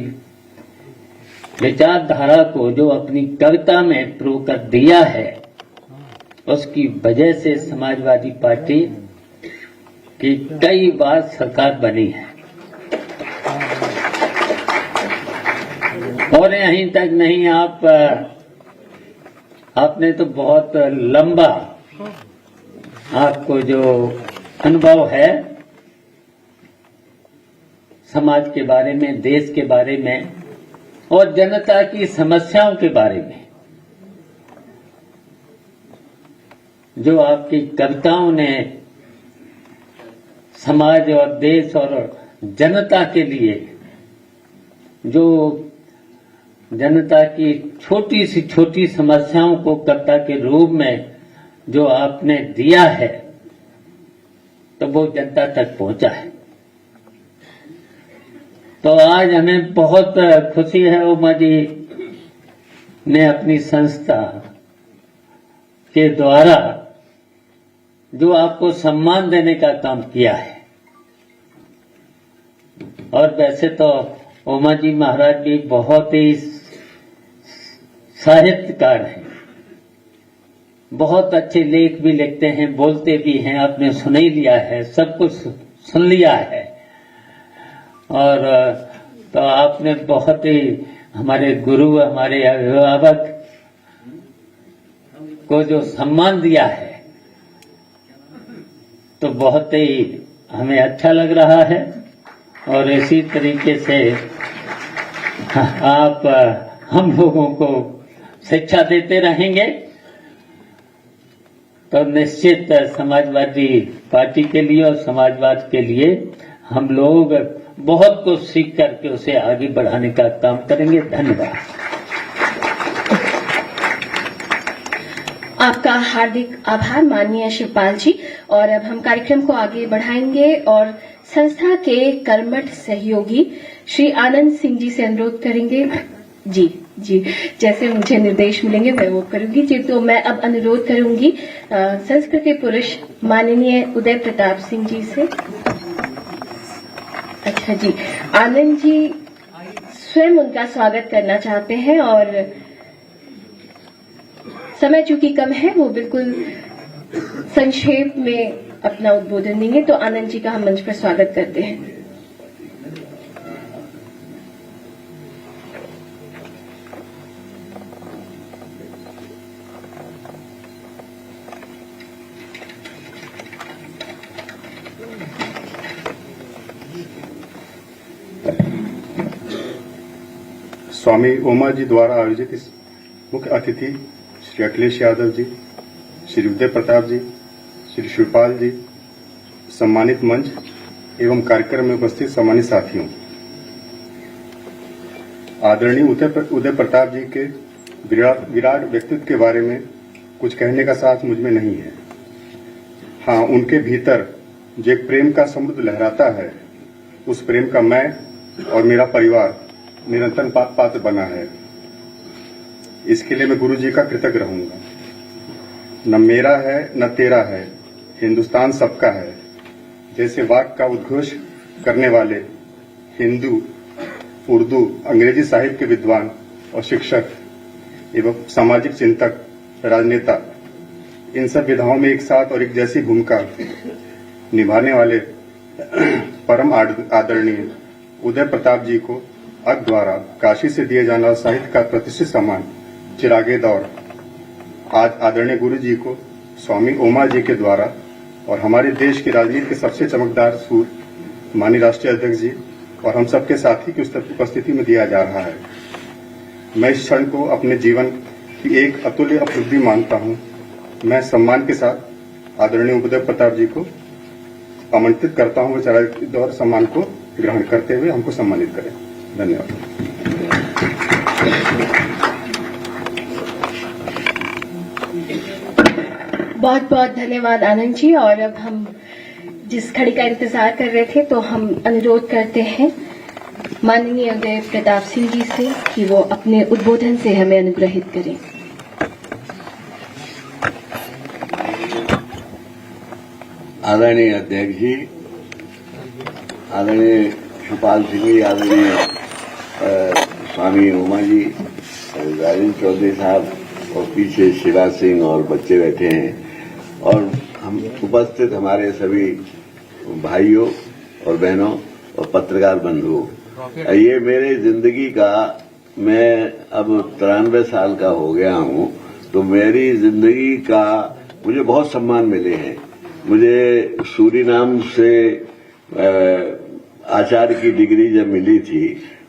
विचारधारा को जो अपनी कविता में प्रूव कर दिया है, उसकी वजह से समाजवादी पार्टी की कई बार सरकार बनी है। और यहीं तक नहीं, आपने तो बहुत लंबा आपको जो अनुभव है समाज के बारे में, देश के बारे में और जनता की समस्याओं के बारे में, जो आपकी कविताओं ने समाज और देश और जनता के लिए, जो जनता की छोटी सी छोटी समस्याओं को कविता के रूप में जो आपने दिया है, तो वो जनता तक पहुंचा है। तो आज हमें बहुत खुशी है, उमा जी ने अपनी संस्था के द्वारा जो आपको सम्मान देने का काम किया है। और वैसे तो उमा जी महाराज भी बहुत ही साहित्यकार हैं, बहुत अच्छे लेख भी लिखते हैं, बोलते भी हैं, आपने सुन ही लिया है, सब कुछ सुन लिया है। और तो आपने बहुत ही हमारे गुरु, हमारे अभिभावक को जो सम्मान दिया है, तो बहुत ही हमें अच्छा लग रहा है। और इसी तरीके से आप हम लोगों को शिक्षा देते रहेंगे, तो निश्चित समाजवादी पार्टी के लिए और समाजवाद के लिए हम लोग बहुत कुछ सीख करके उसे आगे बढ़ाने का काम करेंगे। धन्यवाद। आपका हार्दिक आभार माननीय शिवपाल जी। और अब हम कार्यक्रम को आगे बढ़ाएंगे और संस्था के कर्मठ सहयोगी श्री आनंद सिंह जी से अनुरोध करेंगे। जी जैसे मुझे निर्देश मिलेंगे मैं वो करूंगी जी। तो मैं अब अनुरोध करूंगी संस्कृत के पुरुष माननीय उदय प्रताप सिंह जी से। अच्छा जी, आनंद जी स्वयं उनका स्वागत करना चाहते हैं, और समय चूंकि कम है वो बिल्कुल संक्षेप में अपना उद्बोधन देंगे। तो आनंद जी का हम मंच पर स्वागत करते हैं। स्वामी ओमा जी द्वारा आयोजित इस मुख्य अतिथि श्री अखिलेश यादव जी, श्री उदय प्रताप जी, श्री शिवपाल जी, सम्मानित मंच एवं कार्यक्रम में उपस्थित सम्मानित साथियों, आदरणीय उदय प्रताप जी के विराट व्यक्तित्व के बारे में कुछ कहने का साथ मुझ में नहीं है। हाँ, उनके भीतर जो एक प्रेम का समुद्र लहराता है, उस प्रेम का मैं और मेरा परिवार निरंतर पात्र बना है। इसके लिए मैं गुरु जी का कृतज्ञ रहूंगा। न मेरा है न तेरा है, हिंदुस्तान सबका है, जैसे वाक्य का उद्घोष करने वाले हिंदू, उर्दू, अंग्रेजी साहित्य के विद्वान और शिक्षक एवं सामाजिक चिंतक, राजनेता, इन सब विधाओं में एक साथ और एक जैसी भूमिका निभाने वाले परम आदरणीय उदय प्रताप जी को अक द्वारा काशी से दिए जाने वाला साहित्य का प्रतिष्ठित सम्मान चिरागे दौर आज आदरणीय गुरु जी को स्वामी ओमा जी के द्वारा और हमारे देश की राजनीति के सबसे चमकदार सूर माननीय राष्ट्रीय अध्यक्ष जी और हम सबके साथी की उपस्थिति में दिया जा रहा है। मैं इस क्षण को अपने जीवन की एक अतुल्य उपलब्धि मानता हूं। मैं सम्मान के साथ आदरणीय उदय प्रताप जी को आमंत्रित करता हूं, चरागी दौर सम्मान को ग्रहण करते हुए हमको सम्मानित करें। धन्यवाद। बहुत बहुत धन्यवाद आनंद जी। और अब हम जिस घड़ी का इंतजार कर रहे थे, तो हम अनुरोध करते हैं माननीय उदय प्रताप सिंह जी से कि वो अपने उद्बोधन से हमें अनुग्रहित करें। आदरणीय अध्यक्ष जी, आदरणीय शिवपाल सिंह जी, आदरणीय स्वामी उमा जी, राजेंद्र चौधरी साहब और पीछे शिवराज सिंह और बच्चे बैठे हैं, और हम उपस्थित हमारे सभी भाइयों और बहनों और पत्रकार बंधुओं, ये मेरे जिंदगी का, मैं अब 93 साल का हो गया हूं, तो मेरी जिंदगी का मुझे बहुत सम्मान मिले हैं। मुझे सूरीनाम से आचार्य की डिग्री जब मिली थी,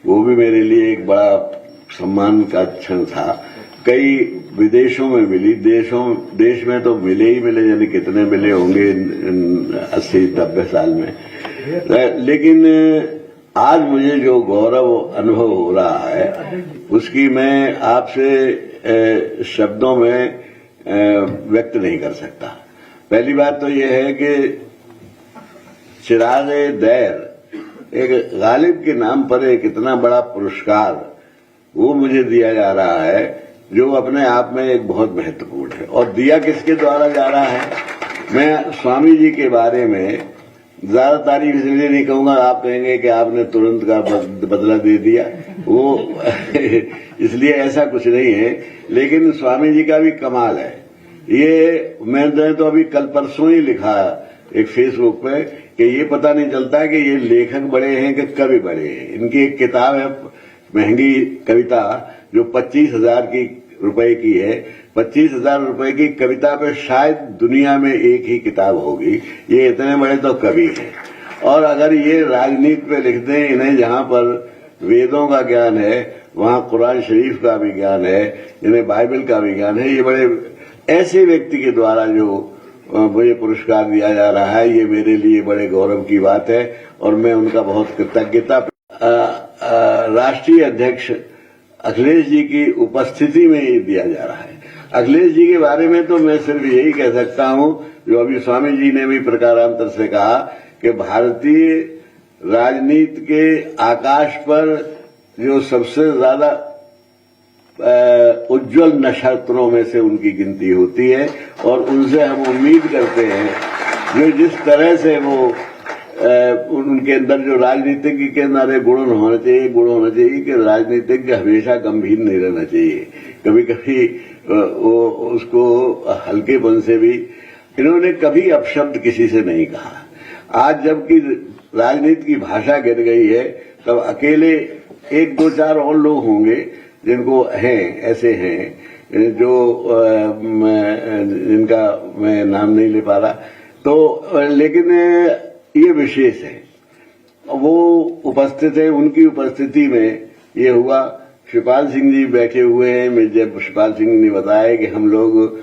वो भी मेरे लिए एक बड़ा सम्मान का क्षण था। कई विदेशों में मिली, देश में तो मिले ही मिले, यानी कितने मिले होंगे 80-90 साल में, लेकिन आज मुझे जो गौरव अनुभव हो रहा है उसकी मैं आपसे शब्दों में व्यक्त नहीं कर सकता। पहली बात तो यह है कि चिरागे दैर एक गालिब के नाम पर एक इतना बड़ा पुरस्कार वो मुझे दिया जा रहा है, जो अपने आप में एक बहुत महत्वपूर्ण है। और दिया किसके द्वारा जा रहा है? मैं स्वामी जी के बारे में ज्यादा तारीफ इसलिए नहीं कहूंगा, आप कहेंगे कि आपने तुरंत का बदला दे दिया, वो इसलिए ऐसा कुछ नहीं है। लेकिन स्वामी जी का भी कमाल है। ये मैंने तो अभी कल परसों ही लिखा एक फेसबुक पे कि ये पता नहीं चलता कि ये लेखक बड़े हैं कि कवि बड़े हैं। इनकी एक किताब है, महंगी कविता, जो 25,000 रुपए की है। 25,000 रुपए की कविता पे शायद दुनिया में एक ही किताब होगी। ये इतने बड़े तो कवि हैं। और अगर ये राजनीति पे लिख दें, इन्हें जहां पर वेदों का ज्ञान है, वहां कुरान शरीफ का भी ज्ञान है, इन्हें बाइबल का भी ज्ञान है। ये बड़े ऐसे व्यक्ति के द्वारा जो मुझे पुरस्कार दिया जा रहा है, ये मेरे लिए बड़े गौरव की बात है और मैं उनका बहुत कृतज्ञता। राष्ट्रीय अध्यक्ष अखिलेश जी की उपस्थिति में ये दिया जा रहा है। अखिलेश जी के बारे में तो मैं सिर्फ यही कह सकता हूं, जो अभी स्वामी जी ने भी प्रकारांतर से कहा कि भारतीय राजनीति के आकाश पर जो सबसे ज्यादा उज्जवल नक्षत्रों में से उनकी गिनती होती है, और उनसे हम उम्मीद करते हैं जो जिस तरह से वो उनके अंदर जो राजनीतिज्ञ के अंदर गुण होना चाहिए कि राजनीतिज्ञ हमेशा गंभीर नहीं रहना चाहिए। कभी कभी वो उसको हल्केपन से भी, इन्होंने कभी अपशब्द किसी से नहीं कहा। आज जबकि राजनीति की भाषा गिर गई है, तब अकेले 1-2-4 और लोग होंगे जिनको हैं, ऐसे हैं जो जिनका मैं नाम नहीं ले पा रहा, तो लेकिन ये विशेष है, वो उपस्थित है। उनकी उपस्थिति में ये हुआ। शिवपाल सिंह जी बैठे हुए हैं। मैं जब शिवपाल सिंह ने बताया कि हम लोग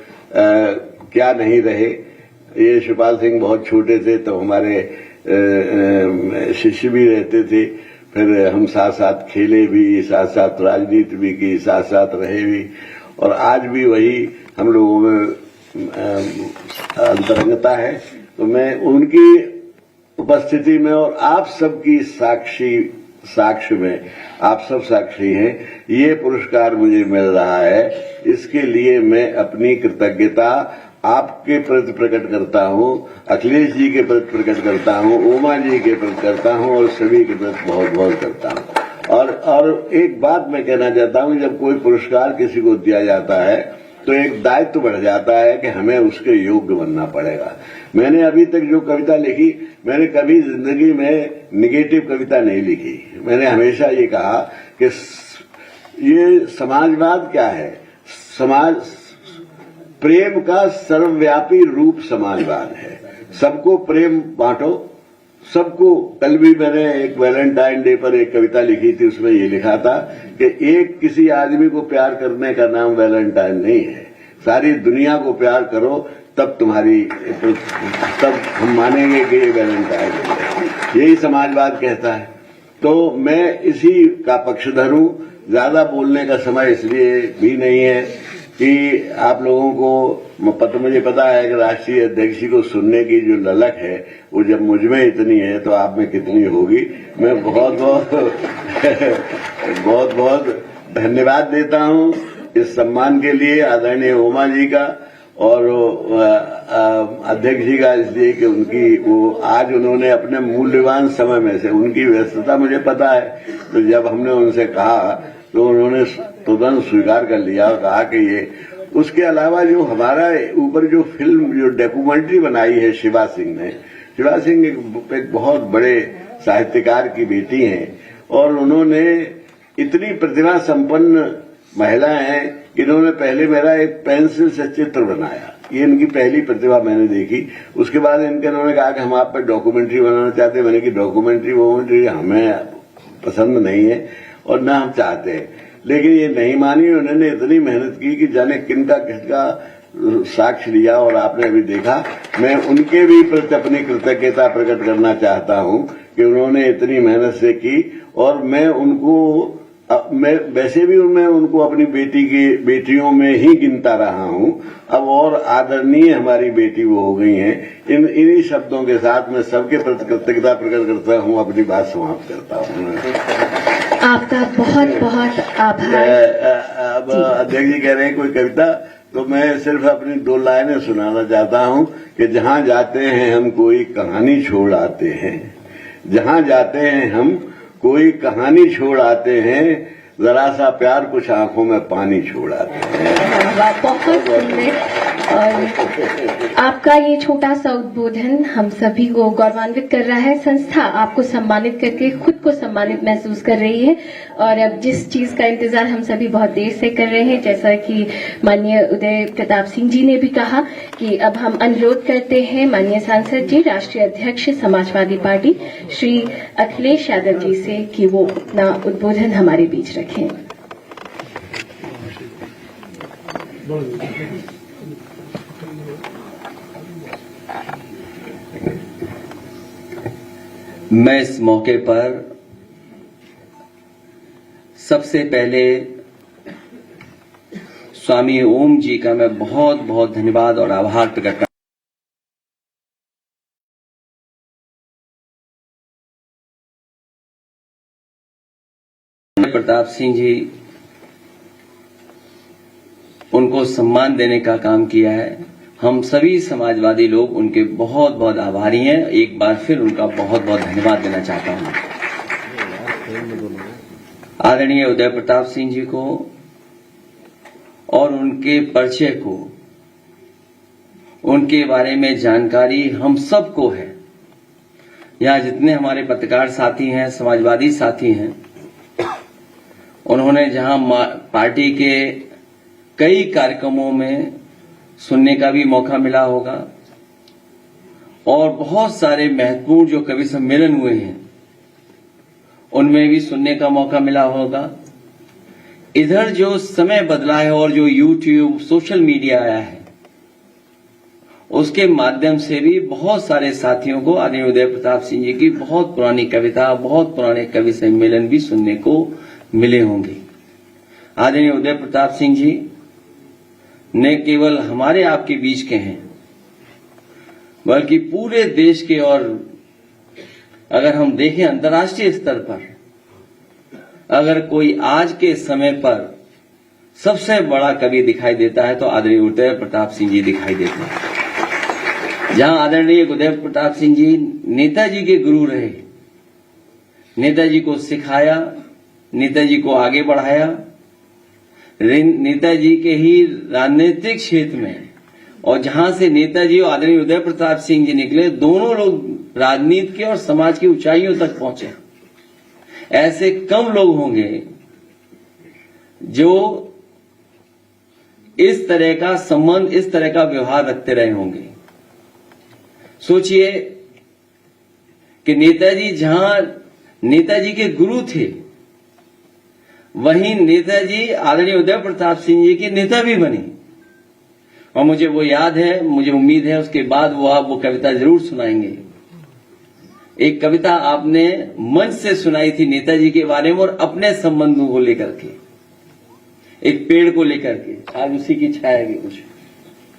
क्या नहीं रहे, ये शिवपाल सिंह बहुत छोटे थे तो हमारे शिष्य भी रहते थे, फिर हम साथ साथ खेले भी, साथ साथ राजनीति भी की, साथ साथ रहे भी, और आज भी वही हम लोगों में अंतरंगता है। तो मैं उनकी उपस्थिति में और आप सबकी साक्ष्य में, आप सब साक्षी हैं, ये पुरस्कार मुझे मिल रहा है। इसके लिए मैं अपनी कृतज्ञता आपके प्रति प्रकट करता हूं, अखिलेश जी के प्रति प्रकट करता हूं, उमा जी के प्रति करता हूं और सभी के प्रति बहुत बहुत करता हूं। और एक बात मैं कहना चाहता हूं, जब कोई पुरस्कार किसी को दिया जाता है तो एक दायित्व बढ़ जाता है कि हमें उसके योग्य बनना पड़ेगा। मैंने अभी तक जो कविता लिखी, मैंने कभी जिंदगी में निगेटिव कविता नहीं लिखी। मैंने हमेशा ये कहा कि ये समाजवाद क्या है, प्रेम का सर्वव्यापी रूप समाजवाद है। सबको प्रेम बांटो, सबको। कल भी मैंने एक वैलेंटाइन डे पर एक कविता लिखी थी, उसमें ये लिखा था कि एक किसी आदमी को प्यार करने का नाम वैलेंटाइन नहीं है, सारी दुनिया को प्यार करो, तब तब हम मानेंगे कि ये वैलेंटाइन है। यही समाजवाद कहता है। तो मैं इसी का पक्षधर हूं। ज्यादा बोलने का समय इसलिए भी नहीं है कि आप लोगों को मुझे पता है कि राष्ट्रीय अध्यक्ष जी को सुनने की जो ललक है वो जब मुझ में इतनी है तो आप में कितनी होगी। मैं बहुत बहुत धन्यवाद देता हूं इस सम्मान के लिए आदरणीय उमा जी का और अध्यक्ष जी का, इसलिए कि उनकी वो आज उन्होंने अपने मूल्यवान समय में से, उनकी व्यस्तता मुझे पता है, तो जब हमने उनसे कहा तो उन्होंने तुरंत स्वीकार कर लिया और कहा कि ये। उसके अलावा जो हमारा ऊपर जो फिल्म जो डॉक्यूमेंट्री बनाई है शिवा सिंह ने, शिवा सिंह एक बहुत बड़े साहित्यकार की बेटी हैं और उन्होंने इतनी प्रतिभा संपन्न महिला हैं कि इन्होंने पहले मेरा एक पेंसिल से चित्र बनाया। ये इनकी पहली प्रतिभा मैंने देखी। उसके बाद इन्होंने कहा कि हम आप पर डॉक्यूमेंट्री बनाना चाहते हैं। मैंने कि डॉक्यूमेंट्री हमें पसंद नहीं है और न हम चाहते हैं, लेकिन ये नहीं मानी। उन्होंने इतनी मेहनत की कि जाने किसका साक्ष्य लिया और आपने अभी देखा। मैं उनके भी प्रति अपनी कृतज्ञता प्रकट करना चाहता हूं कि उन्होंने इतनी मेहनत से की और मैं वैसे भी मैं उनको अपनी बेटियों में ही गिनता रहा हूं। अब और आदरणीय हमारी बेटी वो हो गई हैं। इन्हीं शब्दों के साथ मैं सबके प्रति कृतज्ञता प्रकट करता हूं, अपनी बात समाप्त करता हूं। आपका बहुत बहुत आभार। अब अध्यक्ष जी कह रहे हैं कोई कविता, तो मैं सिर्फ अपनी 2 लाइनें सुनाना चाहता हूं कि जहां जाते हैं हम कोई कहानी छोड़ आते हैं, जहां जाते हैं हम कोई कहानी छोड़ आते हैं, जरा सा प्यार कुछ आंखों में पानी छोड़ आते हैं। बहुत सुंदर। और आपका ये छोटा सा उद्बोधन हम सभी को गौरवान्वित कर रहा है। संस्था आपको सम्मानित करके खुद को सम्मानित महसूस कर रही है और अब जिस चीज का इंतजार हम सभी बहुत देर से कर रहे हैं, जैसा कि माननीय उदय प्रताप सिंह जी ने भी कहा कि अब हम अनुरोध करते हैं माननीय सांसद जी, राष्ट्रीय अध्यक्ष समाजवादी पार्टी श्री अखिलेश यादव जी से कि वो अपना उद्बोधन हमारे बीच रखें। मैं इस मौके पर सबसे पहले स्वामी ओम जी का मैं बहुत बहुत धन्यवाद और आभार प्रकट करता हूं। प्रताप सिंह जी उनको सम्मान देने का काम किया है। हम सभी समाजवादी लोग उनके बहुत बहुत आभारी हैं। एक बार फिर उनका बहुत बहुत धन्यवाद देना चाहता हूं। आदरणीय उदय प्रताप सिंह जी को और उनके परिचय को, उनके बारे में जानकारी हम सबको है। यहां जितने हमारे पत्रकार साथी हैं, समाजवादी साथी हैं, उन्होंने जहां पार्टी के कई कार्यक्रमों में सुनने का भी मौका मिला होगा और बहुत सारे महत्वपूर्ण जो कवि सम्मेलन हुए हैं उनमें भी सुनने का मौका मिला होगा। इधर जो समय बदला है और जो यूट्यूब सोशल मीडिया आया है उसके माध्यम से भी बहुत सारे साथियों को आदरणीय उदय प्रताप सिंह जी की बहुत पुरानी कविता, बहुत पुराने कवि सम्मेलन भी सुनने को मिले होंगे। आदरणीय उदय प्रताप सिंह जी न केवल हमारे आपके बीच के हैं बल्कि पूरे देश के, और अगर हम देखें अंतर्राष्ट्रीय स्तर पर अगर कोई आज के समय पर सबसे बड़ा कवि दिखाई देता है तो आदरणीय उदय प्रताप सिंह जी दिखाई देते हैं। जहां आदरणीय उदय प्रताप सिंह जी नेताजी के गुरु रहे, नेताजी को सिखाया, नेताजी को आगे बढ़ाया, नेताजी के ही राजनीतिक क्षेत्र में, और जहां से नेताजी और आदरणीय उदय प्रताप सिंह जी निकले, दोनों लोग राजनीति के और समाज की ऊंचाइयों तक पहुंचे। ऐसे कम लोग होंगे जो इस तरह का संबंध, इस तरह का व्यवहार रखते रहे होंगे। सोचिए कि नेताजी जहां नेताजी के गुरु थे, वहीं नेताजी आदरणीय उदय प्रताप सिंह जी के नेता भी बने। और मुझे वो याद है, मुझे उम्मीद है उसके बाद वो आप वो कविता जरूर सुनाएंगे। एक कविता आपने मंच से सुनाई थी नेताजी के बारे में और अपने संबंधों को लेकर के, एक पेड़ को लेकर के, आज उसी की छाया की कुछ,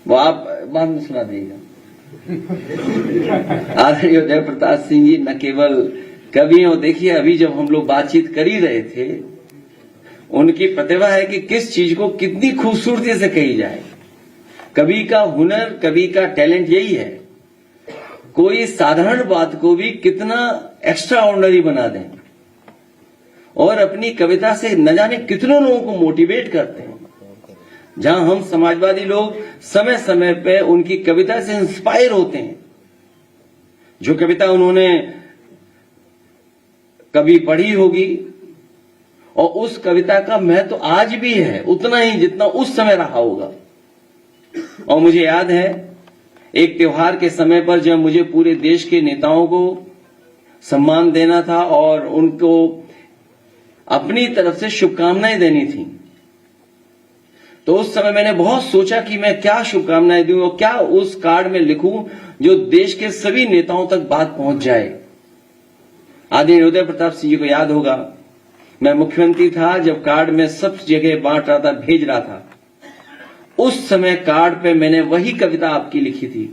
वो आप बाद में सुना देगा। आदरणीय उदय प्रताप सिंह जी न केवल कवि हैं, देखिए अभी जब हम लोग बातचीत कर ही रहे थे, उनकी प्रतिभा है कि किस चीज को कितनी खूबसूरती से कही जाए। कवि का हुनर, कवि का टैलेंट यही है, कोई साधारण बात को भी कितना एक्स्ट्रा ऑर्डिनरी बना दें और अपनी कविता से न जाने कितनों लोगों को मोटिवेट करते हैं। जहां हम समाजवादी लोग समय समय पे उनकी कविता से इंस्पायर होते हैं। जो कविता उन्होंने कभी पढ़ी होगी और उस कविता का महत्व तो आज भी है उतना ही जितना उस समय रहा होगा। और मुझे याद है एक त्योहार के समय पर जब मुझे पूरे देश के नेताओं को सम्मान देना था और उनको अपनी तरफ से शुभकामनाएं देनी थी, तो उस समय मैंने बहुत सोचा कि मैं क्या शुभकामनाएं दूं और क्या उस कार्ड में लिखूं जो देश के सभी नेताओं तक बात पहुंच जाए। आदरणीय उदय प्रताप सिंह जी को याद होगा, मैं मुख्यमंत्री था जब कार्ड में सब जगह बांट रहा था, भेज रहा था। उस समय कार्ड पे मैंने वही कविता आपकी लिखी थी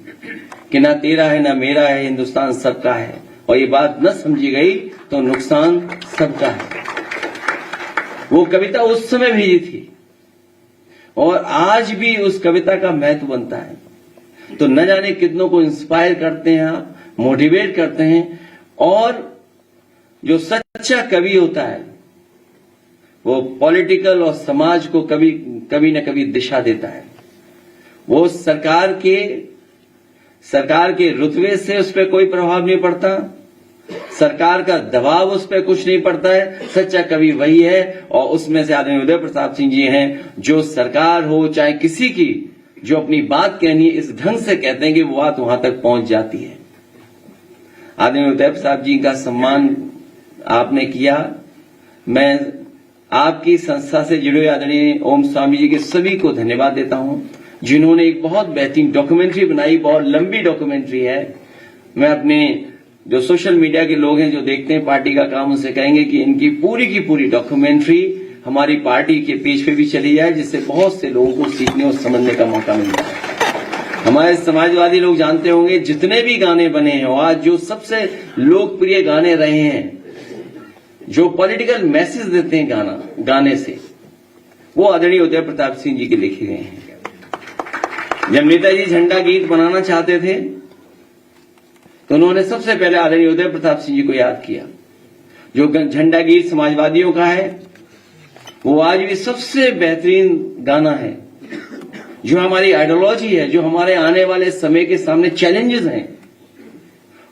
कि ना तेरा है ना मेरा है, हिंदुस्तान सबका है, और ये बात न समझी गई तो नुकसान सबका है। वो कविता उस समय भेजी थी और आज भी उस कविता का महत्व बनता है। तो न जाने कितनों को इंस्पायर करते हैं आप, मोटिवेट करते हैं। और जो सच्चा कवि होता है वो पॉलिटिकल और समाज को कभी न कभी दिशा देता है। वो सरकार के रुतबे से उस पर कोई प्रभाव नहीं पड़ता, सरकार का दबाव उस पर कुछ नहीं पड़ता है। सच्चा कवि वही है और उसमें से आदरणीय उदय प्रताप सिंह जी हैं जो सरकार हो चाहे किसी की, जो अपनी बात कहनी है इस ढंग से कहते हैं कि वो बात वहां तक पहुंच जाती है। आदरणीय उदय प्रताप जी का सम्मान आपने किया। मैं आपकी संस्था से जुड़े आदरणीय ओम स्वामी जी के सभी को धन्यवाद देता हूं, जिन्होंने एक बहुत बेहतरीन डॉक्यूमेंट्री बनाई, बहुत लंबी डॉक्यूमेंट्री है। मैं अपने जो सोशल मीडिया के लोग हैं जो देखते हैं पार्टी का काम, उनसे कहेंगे कि इनकी पूरी की पूरी डॉक्यूमेंट्री हमारी पार्टी के पेज पे भी चली जाए, जिससे बहुत से लोगों को सीखने और समझने का मौका मिलता है। हमारे समाजवादी लोग जानते होंगे जितने भी गाने बने हैं, आज जो सबसे लोकप्रिय गाने रहे हैं, जो पॉलिटिकल मैसेज देते हैं गाने से, वो आदरणीय उदय प्रताप सिंह जी के लिखे गए हैं। जब नेताजी झंडा गीत बनाना चाहते थे तो उन्होंने सबसे पहले आदरणीय उदय प्रताप सिंह जी को याद किया। जो झंडा गीत समाजवादियों का है वो आज भी सबसे बेहतरीन गाना है, जो हमारी आइडियोलॉजी है, जो हमारे आने वाले समय के सामने चैलेंजेस हैं,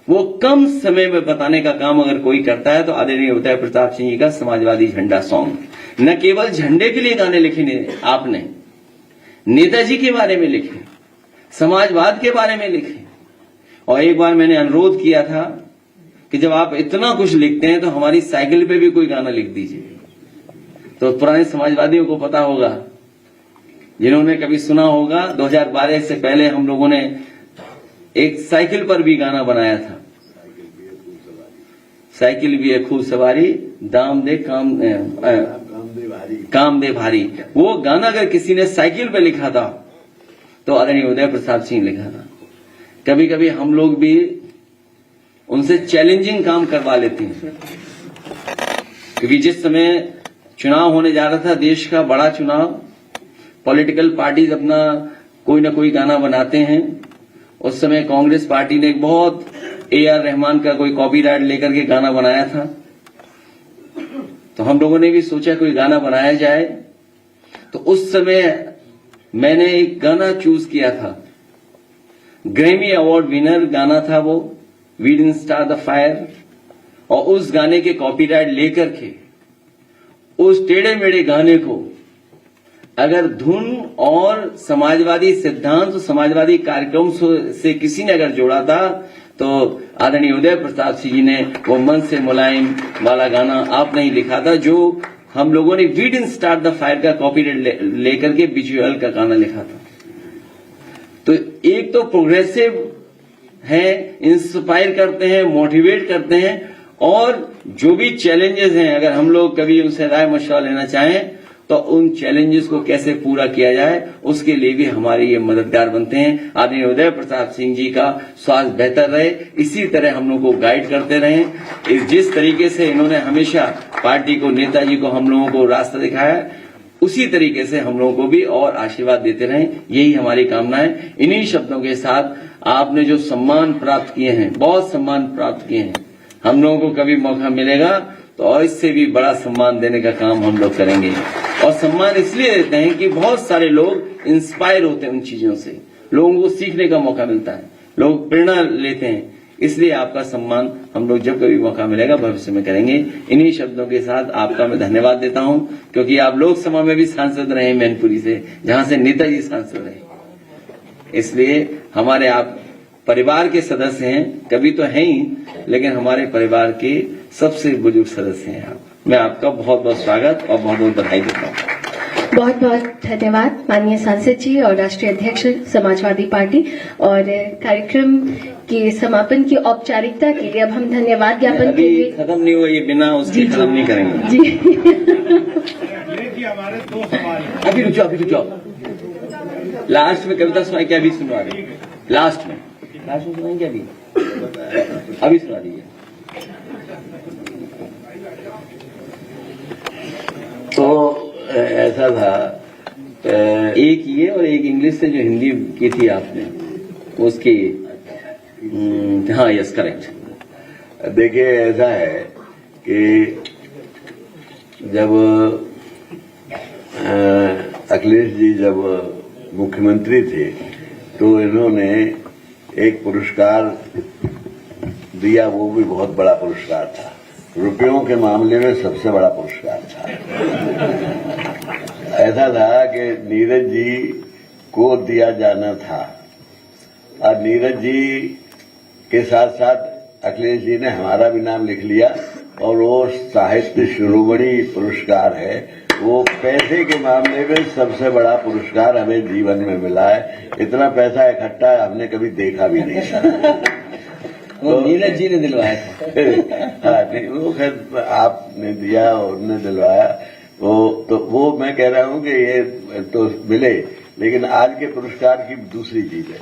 वो कम समय में बताने का काम अगर कोई करता है तो आदरणीय उदय प्रताप सिंह जी का समाजवादी झंडा सॉन्ग। न केवल झंडे के लिए गाने लिखे आपने, नेताजी के बारे में लिखे, समाजवाद के बारे में लिखे। और एक बार मैंने अनुरोध किया था कि जब आप इतना कुछ लिखते हैं तो हमारी साइकिल पे भी कोई गाना लिख दीजिए। तो पुराने समाजवादियों को पता होगा, जिन्होंने कभी सुना होगा, 2012 से पहले हम लोगों ने एक साइकिल पर भी गाना बनाया था। साइकिल भी है खूब सवारी, दाम दे काम दे भारी। वो गाना अगर किसी ने साइकिल पे लिखा था तो आदरणीय उदय प्रताप सिंह लिखा था। कभी कभी हम लोग भी उनसे चैलेंजिंग काम करवा लेते हैं, क्योंकि जिस समय चुनाव होने जा रहा था, देश का बड़ा चुनाव, पॉलिटिकल पार्टीज अपना कोई ना कोई गाना बनाते हैं। उस समय कांग्रेस पार्टी ने एक बहुत AR रहमान का कोई कॉपीराइट लेकर के गाना बनाया था, तो हम लोगों ने भी सोचा कोई गाना बनाया जाए। तो उस समय मैंने एक गाना चूज किया था, ग्रैमी अवार्ड विनर गाना था वो, we didn't start the fire. और उस गाने के कॉपीराइट लेकर के उस टेढ़े मेढ़े गाने को अगर धुन और समाजवादी सिद्धांत और समाजवादी कार्यक्रम से किसी ने अगर जोड़ा था तो आदरणीय उदय प्रताप सिंह जी ने वो मन से मुलायम वाला गाना आपने ही लिखा था, जो हम लोगों ने we didn't start the fire का कॉपीराइट लेकर के विजुअल का गाना लिखा था। तो एक तो प्रोग्रेसिव है, इंस्पायर करते हैं, मोटिवेट करते हैं, और जो भी चैलेंजेस हैं अगर हम लोग कभी उनसे राय मशवरा लेना चाहें तो उन चैलेंजेस को कैसे पूरा किया जाए उसके लिए भी हमारे ये मददगार बनते हैं। आदरणीय उदय प्रताप सिंह जी का स्वास्थ्य बेहतर रहे, इसी तरह हम लोग को गाइड करते रहें। जिस तरीके से इन्होंने हमेशा पार्टी को, नेताजी को, हम लोगों को रास्ता दिखाया, उसी तरीके से हम लोगों को भी और आशीर्वाद देते रहें, यही हमारी कामना है। इन्हीं शब्दों के साथ आपने जो सम्मान प्राप्त किए हैं, बहुत सम्मान प्राप्त किए हैं, हम लोगों को कभी मौका मिलेगा तो और इससे भी बड़ा सम्मान देने का काम हम लोग करेंगे। और सम्मान इसलिए देते हैं कि बहुत सारे लोग इंस्पायर होते हैं उन चीजों से, लोगों को सीखने का मौका मिलता है, लोग प्रेरणा लेते हैं, इसलिए आपका सम्मान हम लोग जब कभी मौका मिलेगा भविष्य में करेंगे। इन्हीं शब्दों के साथ आपका मैं धन्यवाद देता हूं, क्योंकि आप लोकसभा में भी सांसद रहे मैनपुरी से, जहां से नेताजी सांसद रहे, इसलिए हमारे आप परिवार के सदस्य हैं, कभी तो हैं ही, लेकिन हमारे परिवार के सबसे बुजुर्ग सदस्य हैं आप। मैं आपका बहुत बहुत स्वागत और बहुत बहुत बधाई देता हूँ। बहुत बहुत धन्यवाद माननीय सांसद जी और राष्ट्रीय अध्यक्ष समाजवादी पार्टी। और कार्यक्रम के समापन की औपचारिकता के लिए अब हम धन्यवाद ज्ञापन के लिए खत्म नहीं हुआ, ये बिना उसके खत्म नहीं करेंगे जी। हमारे 2 सवाल अभी रुक जाओ, लास्ट में कविता सुनाई क्या? अभी सुनवा रही लास्ट में सुनाएंगे, अभी सुना दीजिए। तो ऐसा था, एक ये और एक इंग्लिश से जो हिंदी की थी आपने उसकी, हाँ यस करेक्ट। देखिए ऐसा है कि जब अखिलेश जी जब मुख्यमंत्री थे तो इन्होंने एक पुरस्कार दिया, वो भी बहुत बड़ा पुरस्कार था, रुपयों के मामले में सबसे बड़ा पुरस्कार था। ऐसा था कि नीरज जी को दिया जाना था, और नीरज जी के साथ साथ अखिलेश जी ने हमारा भी नाम लिख लिया, और वो साहित्य शिरोमणि पुरस्कार है, वो पैसे के मामले में सबसे बड़ा पुरस्कार हमें जीवन में मिला है। इतना पैसा इकट्ठा हमने कभी देखा भी नहीं था। वो नीरज जी ने दिलवाया था। हाँ, नहीं, वो खैर आपने दिया और उन्होंने दिलवाया, वो मैं कह रहा हूँ कि ये तो मिले, लेकिन आज के पुरस्कार की दूसरी चीज है।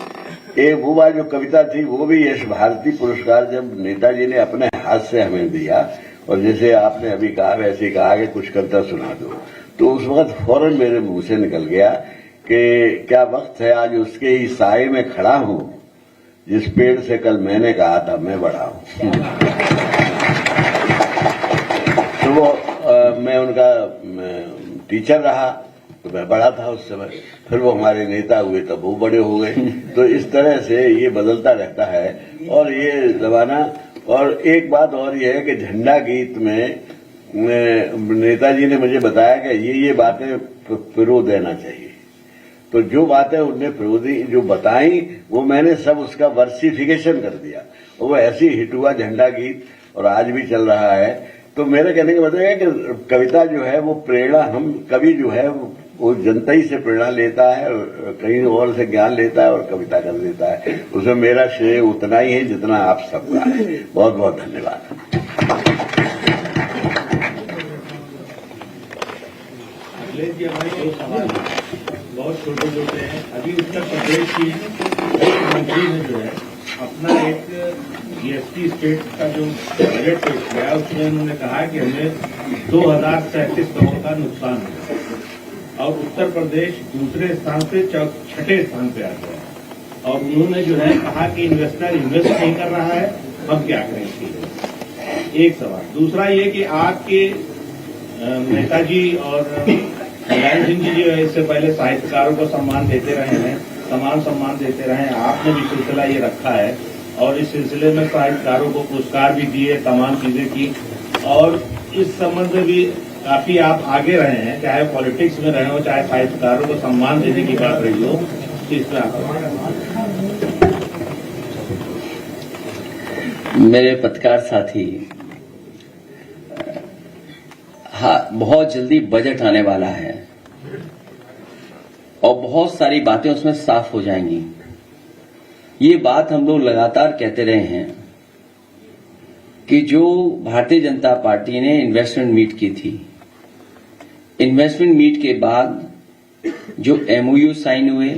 ये वो बात जो कविता थी वो भी यश भारती पुरस्कार जब नेताजी ने अपने हाथ से हमें दिया, और जैसे आपने अभी कहा वैसे ही कहा कि कुछ कविता सुना दो, तो उस वक्त फौरन मेरे मुंह से निकल गया कि क्या वक्त है आज उसके ही साए में खड़ा हूं जिस पेड़ से कल मैंने कहा था मैं बड़ा हूं। तो वो मैं उनका टीचर रहा तो मैं बड़ा था उस समय, फिर वो हमारे नेता हुए तब वो बड़े हो गए। तो इस तरह से ये बदलता रहता है और ये जमाना। और एक बात और ये है कि झंडा गीत में नेताजी ने मुझे बताया कि ये बातें पिरो देना चाहिए। तो जो बातें उनने फिरोदी जो बताई वो मैंने सब उसका वर्सिफिकेशन कर दिया, और वो ऐसी हिट हुआ झंडा गीत, और आज भी चल रहा है। तो मेरे कहने का मतलब है कि कविता जो है वो प्रेरणा, हम कवि जो है वो जनता ही से प्रेरणा लेता है, कहीं और से ज्ञान लेता है और कविता कर देता है। उसमें मेरा श्रेय उतना ही है जितना आप सबका है। बहुत बहुत धन्यवाद। अखिलेश जी हमारे 2 सवाल बहुत छोटे छोटे हैं। अभी उत्तर प्रदेश की मुख्यमंत्री ने जो है अपना एक जीएसटी स्टेट का जो बजट पेश किया उसमें उन्होंने कहा कि हमें 2037 करोड़ का नुकसान हुआ, और उत्तर प्रदेश दूसरे स्थान से 6ठे स्थान पे आ गया। और उन्होंने जो है कहा कि इन्वेस्टर इन्वेस्ट नहीं कर रहा है, हम क्या करें इसके लिए। एक सवाल। दूसरा ये कि आपके नेताजी और मुलायम सिंह जी जो है इससे पहले साहित्यकारों को सम्मान देते रहे हैं, समान सम्मान देते रहे हैं, आपने भी सिलसिला ये रखा है और इस सिलसिले में साहित्यकारों को पुरस्कार भी दिए, तमाम चीजें की। और इस संबंध में भी काफी आप आगे रहे हैं, चाहे पॉलिटिक्स में रहे हो, चाहे साहित्यकारों को सम्मान देने की बात रही हो, इस पर आप मेरे पत्रकार साथी, हाँ, बहुत जल्दी बजट आने वाला है और बहुत सारी बातें उसमें साफ हो जाएंगी। ये बात हम लोग लगातार कहते रहे हैं कि जो भारतीय जनता पार्टी ने इन्वेस्टमेंट मीट की थी, इन्वेस्टमेंट मीट के बाद जो एमओयू साइन हुए,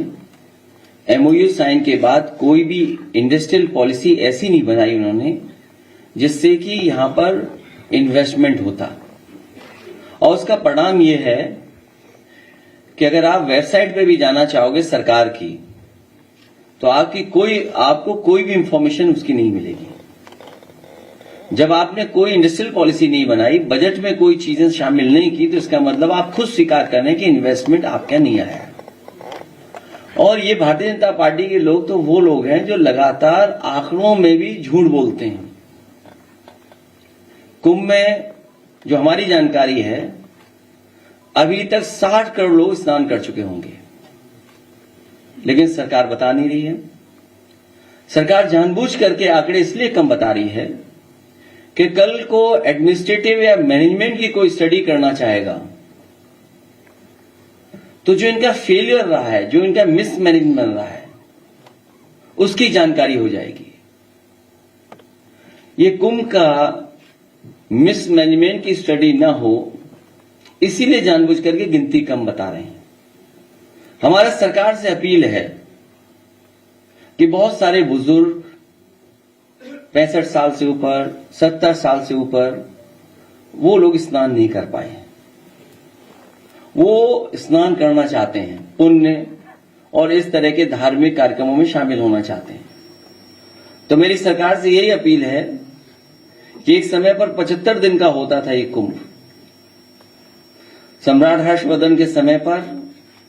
एमओयू साइन के बाद कोई भी इंडस्ट्रियल पॉलिसी ऐसी नहीं बनाई उन्होंने जिससे कि यहां पर इन्वेस्टमेंट होता। और उसका परिणाम यह है कि अगर आप वेबसाइट पे भी जाना चाहोगे सरकार की, तो आपको कोई भी इंफॉर्मेशन उसकी नहीं मिलेगी। जब आपने कोई इंडस्ट्रियल पॉलिसी नहीं बनाई, बजट में कोई चीजें शामिल नहीं की, तो इसका मतलब आप खुद स्वीकार कर रहे हैं कि इन्वेस्टमेंट आपका नहीं आया। और ये भारतीय जनता पार्टी के लोग तो वो लोग हैं जो लगातार आंकड़ों में भी झूठ बोलते हैं। कुंभ में जो हमारी जानकारी है, अभी तक 60 करोड़ लोग स्नान कर चुके होंगे, लेकिन सरकार बता नहीं रही है। सरकार जानबूझ करके आंकड़े इसलिए कम बता रही है कि कल को एडमिनिस्ट्रेटिव या मैनेजमेंट की कोई स्टडी करना चाहेगा तो जो इनका फेलियर रहा है, जो इनका मिसमैनेजमेंट रहा है, उसकी जानकारी हो जाएगी। ये कुंभ का मिसमैनेजमेंट की स्टडी ना हो, इसीलिए जानबूझ करके गिनती कम बता रहे हैं। हमारा सरकार से अपील है कि बहुत सारे बुजुर्ग 65 साल से ऊपर, 70 साल से ऊपर, वो लोग स्नान नहीं कर पाए। वो स्नान करना चाहते हैं, पुण्य और इस तरह के धार्मिक कार्यक्रमों में शामिल होना चाहते हैं। तो मेरी सरकार से यही अपील है कि एक समय पर 75 दिन का होता था ये कुंभ। सम्राट हर्षवर्धन के समय पर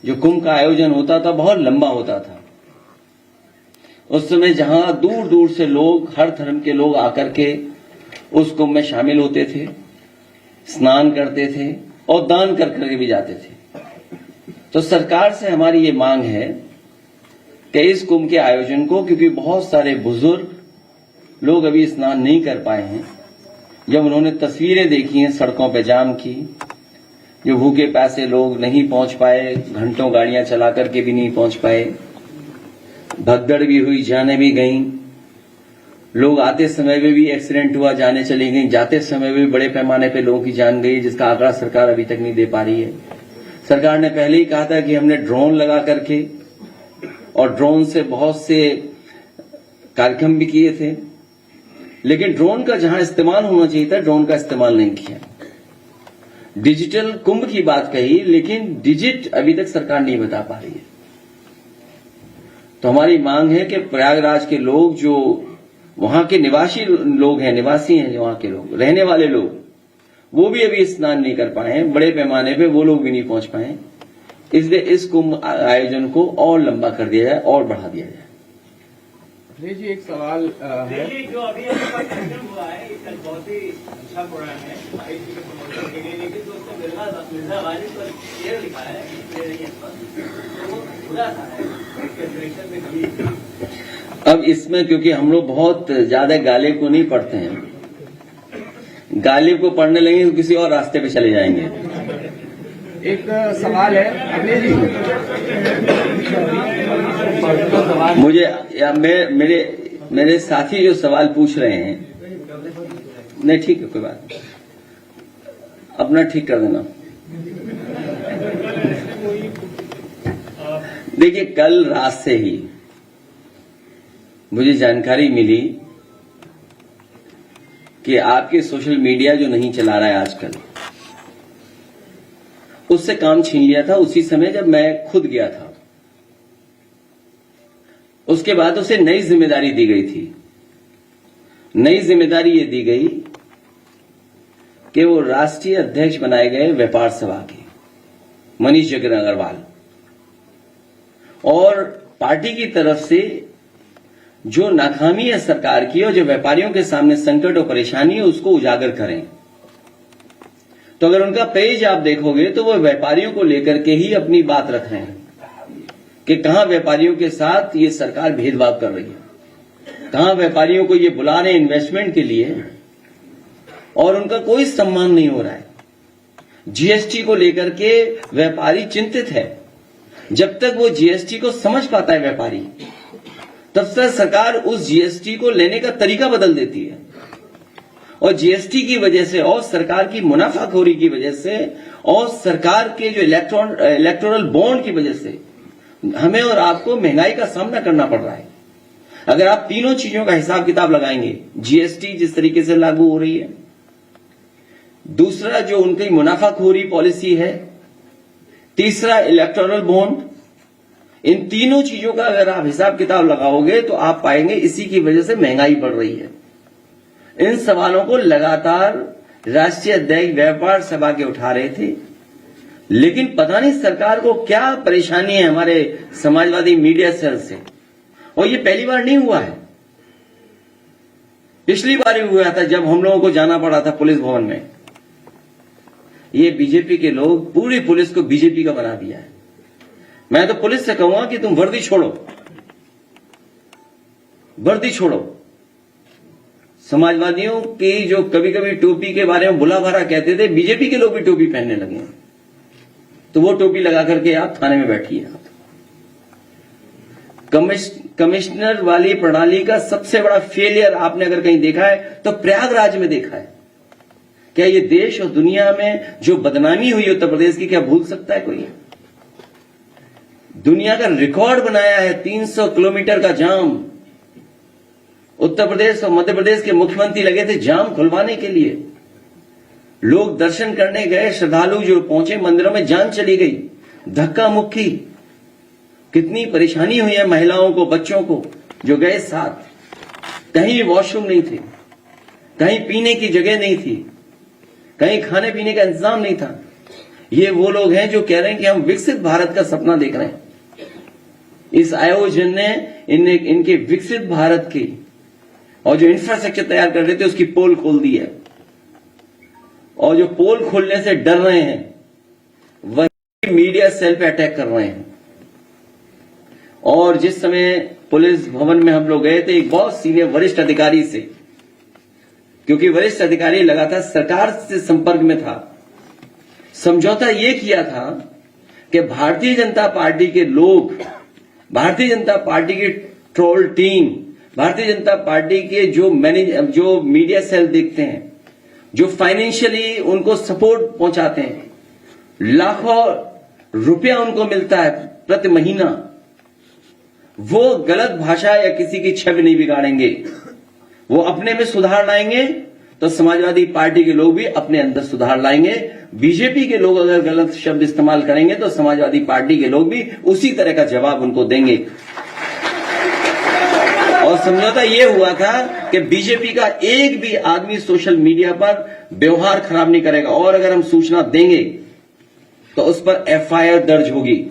जो कुंभ का आयोजन होता था बहुत लंबा होता था। उस समय जहां दूर दूर से लोग, हर धर्म के लोग आकर के उस कुंभ में शामिल होते थे, स्नान करते थे और दान कर करके भी जाते थे। तो सरकार से हमारी ये मांग है कि इस कुंभ के आयोजन को, क्योंकि बहुत सारे बुजुर्ग लोग अभी स्नान नहीं कर पाए हैं, जब उन्होंने तस्वीरें देखी हैं सड़कों पे जाम की, जो भूखे प्यासे लोग नहीं पहुंच पाए, घंटों गाड़ियां चला करके भी नहीं पहुंच पाए, भगदड़ भी हुई, जाने भी गई, लोग आते समय में भी एक्सीडेंट हुआ, जाने चली गई, जाते समय में भी बड़े पैमाने पे लोगों की जान गई, जिसका आंकड़ा सरकार अभी तक नहीं दे पा रही है। सरकार ने पहले ही कहा था कि हमने ड्रोन लगा करके, और ड्रोन से बहुत से कार्यक्रम भी किए थे, लेकिन ड्रोन का जहां इस्तेमाल होना चाहिए था, ड्रोन का इस्तेमाल नहीं किया। डिजिटल कुंभ की बात कही, लेकिन डिजिट अभी तक सरकार नहीं बता पा रही है। तो हमारी मांग है कि प्रयागराज के लोग, जो वहां के निवासी लोग हैं, निवासी हैं वहां के लोग, रहने वाले लोग, वो भी अभी स्नान नहीं कर पाए हैं, बड़े पैमाने पे वो लोग भी नहीं पहुंच पाए। इसलिए इस कुंभ आयोजन को और लंबा कर दिया जाए और बढ़ा दिया जाए। जी एक सवाल है, जो अभी हुआ है, बहुत ही अच्छा प्रोग्राम है प्रमोशन के लिए, लेकिन दोस्तों मिर्जा गालिब पर शेर लिखा है, तो वो बुरा था में कभी। अब इसमें क्योंकि हम लोग बहुत ज्यादा गालिब को नहीं पढ़ते हैं, गालिब को पढ़ने लगेंगे तो किसी और रास्ते पे चले जाएंगे। एक सवाल है अखिलेश जी, मुझे या मेरे साथी जो सवाल पूछ रहे हैं, नहीं ठीक है, कोई बात नहीं, अपना ठीक कर देना। देखिए, कल रात से ही मुझे जानकारी मिली कि आपके सोशल मीडिया जो नहीं चला रहा है आजकल, उससे काम छीन लिया था उसी समय जब मैं खुद गया था। उसके बाद उसे नई जिम्मेदारी दी गई थी। नई जिम्मेदारी ये दी गई कि वो राष्ट्रीय अध्यक्ष बनाए गए व्यापार सभा के, मनीष जगन अग्रवाल, और पार्टी की तरफ से जो नाकामी है सरकार की और जो व्यापारियों के सामने संकट और परेशानी है, उसको उजागर करें। तो अगर उनका पेज आप देखोगे तो वो व्यापारियों को लेकर के ही अपनी बात रख रहे हैं कि कहां व्यापारियों के साथ ये सरकार भेदभाव कर रही है, कहां व्यापारियों को ये बुला रहे हैं इन्वेस्टमेंट के लिए और उनका कोई सम्मान नहीं हो रहा है। जीएसटी को लेकर के व्यापारी चिंतित है। जब तक वो जीएसटी को समझ पाता है व्यापारी, तब तक सरकार उस जीएसटी को लेने का तरीका बदल देती है और जीएसटी की वजह से और सरकार की मुनाफाखोरी की वजह से और सरकार के जो इलेक्टोरल बॉन्ड की वजह से हमें और आपको महंगाई का सामना करना पड़ रहा है। अगर आप तीनों चीजों का हिसाब किताब लगाएंगे, जीएसटी जिस तरीके से लागू हो रही है, दूसरा जो उनकी मुनाफाखोरी पॉलिसी है, तीसरा इलेक्टोरल बॉन्ड, इन तीनों चीजों का अगर आप हिसाब किताब लगाओगे तो आप पाएंगे इसी की वजह से महंगाई बढ़ रही है। इन सवालों को लगातार राष्ट्रीय अध्यक्ष व्यापार सभा के उठा रहे थे, लेकिन पता नहीं सरकार को क्या परेशानी है हमारे समाजवादी मीडिया सेल से। और ये पहली बार नहीं हुआ है, पिछली बार भी हुआ था जब हम लोगों को जाना पड़ा था पुलिस भवन में। ये बीजेपी के लोग पूरी पुलिस को बीजेपी का बना दिया है। मैं तो पुलिस से कहूंगा कि तुम वर्दी छोड़ो, वर्दी छोड़ो। समाजवादियों की जो कभी कभी टोपी के बारे में बुला भरा कहते थे, बीजेपी के लोग भी टोपी पहनने लगे हैं। तो वो टोपी लगा करके आप थाने में बैठिए। कमिश्नर वाली प्रणाली का सबसे बड़ा फेलियर आपने अगर कहीं देखा है तो प्रयागराज में देखा है। क्या ये देश और दुनिया में जो बदनामी हुई उत्तर प्रदेश की, क्या भूल सकता है कोई? दुनिया का रिकॉर्ड बनाया है 300 किलोमीटर का जाम। उत्तर प्रदेश और मध्य प्रदेश के मुख्यमंत्री लगे थे जाम खुलवाने के लिए। लोग दर्शन करने गए, श्रद्धालु जो पहुंचे मंदिरों में जान चली गई, धक्का मुक्की, कितनी परेशानी हुई है महिलाओं को, बच्चों को जो गए साथ। कहीं वॉशरूम नहीं थे, कहीं पीने की जगह नहीं थी, कहीं खाने पीने का इंतजाम नहीं था। ये वो लोग हैं जो कह रहे हैं कि हम विकसित भारत का सपना देख रहे हैं। इस आयोजन ने इनके विकसित भारत की और जो इंफ्रास्ट्रक्चर तैयार कर रहे थे उसकी पोल खोल दी है। और जो पोल खोलने से डर रहे हैं वही मीडिया सेल पे अटैक कर रहे हैं। और जिस समय पुलिस भवन में हम लोग गए थे, एक बहुत सीनियर वरिष्ठ अधिकारी से, क्योंकि वरिष्ठ अधिकारी लगातार सरकार से संपर्क में था, समझौता यह किया था कि भारतीय जनता पार्टी के लोग, भारतीय जनता पार्टी की troll team, Bharatiya Janata party के जो मीडिया सेल देखते हैं, जो फाइनेंशियली उनको सपोर्ट पहुंचाते हैं, लाखों रुपया उनको मिलता है प्रति महीना, वो गलत भाषा या किसी की छवि नहीं बिगाड़ेंगे। वो अपने में सुधार लाएंगे तो समाजवादी पार्टी के लोग भी अपने अंदर सुधार लाएंगे। बीजेपी के लोग अगर गलत शब्द इस्तेमाल करेंगे तो समाजवादी पार्टी के लोग भी उसी तरह का जवाब उनको देंगे। और समझौता यह हुआ था कि बीजेपी का एक भी आदमी सोशल मीडिया पर व्यवहार खराब नहीं करेगा, और अगर हम सूचना देंगे तो उस पर एफआईआर दर्ज होगी।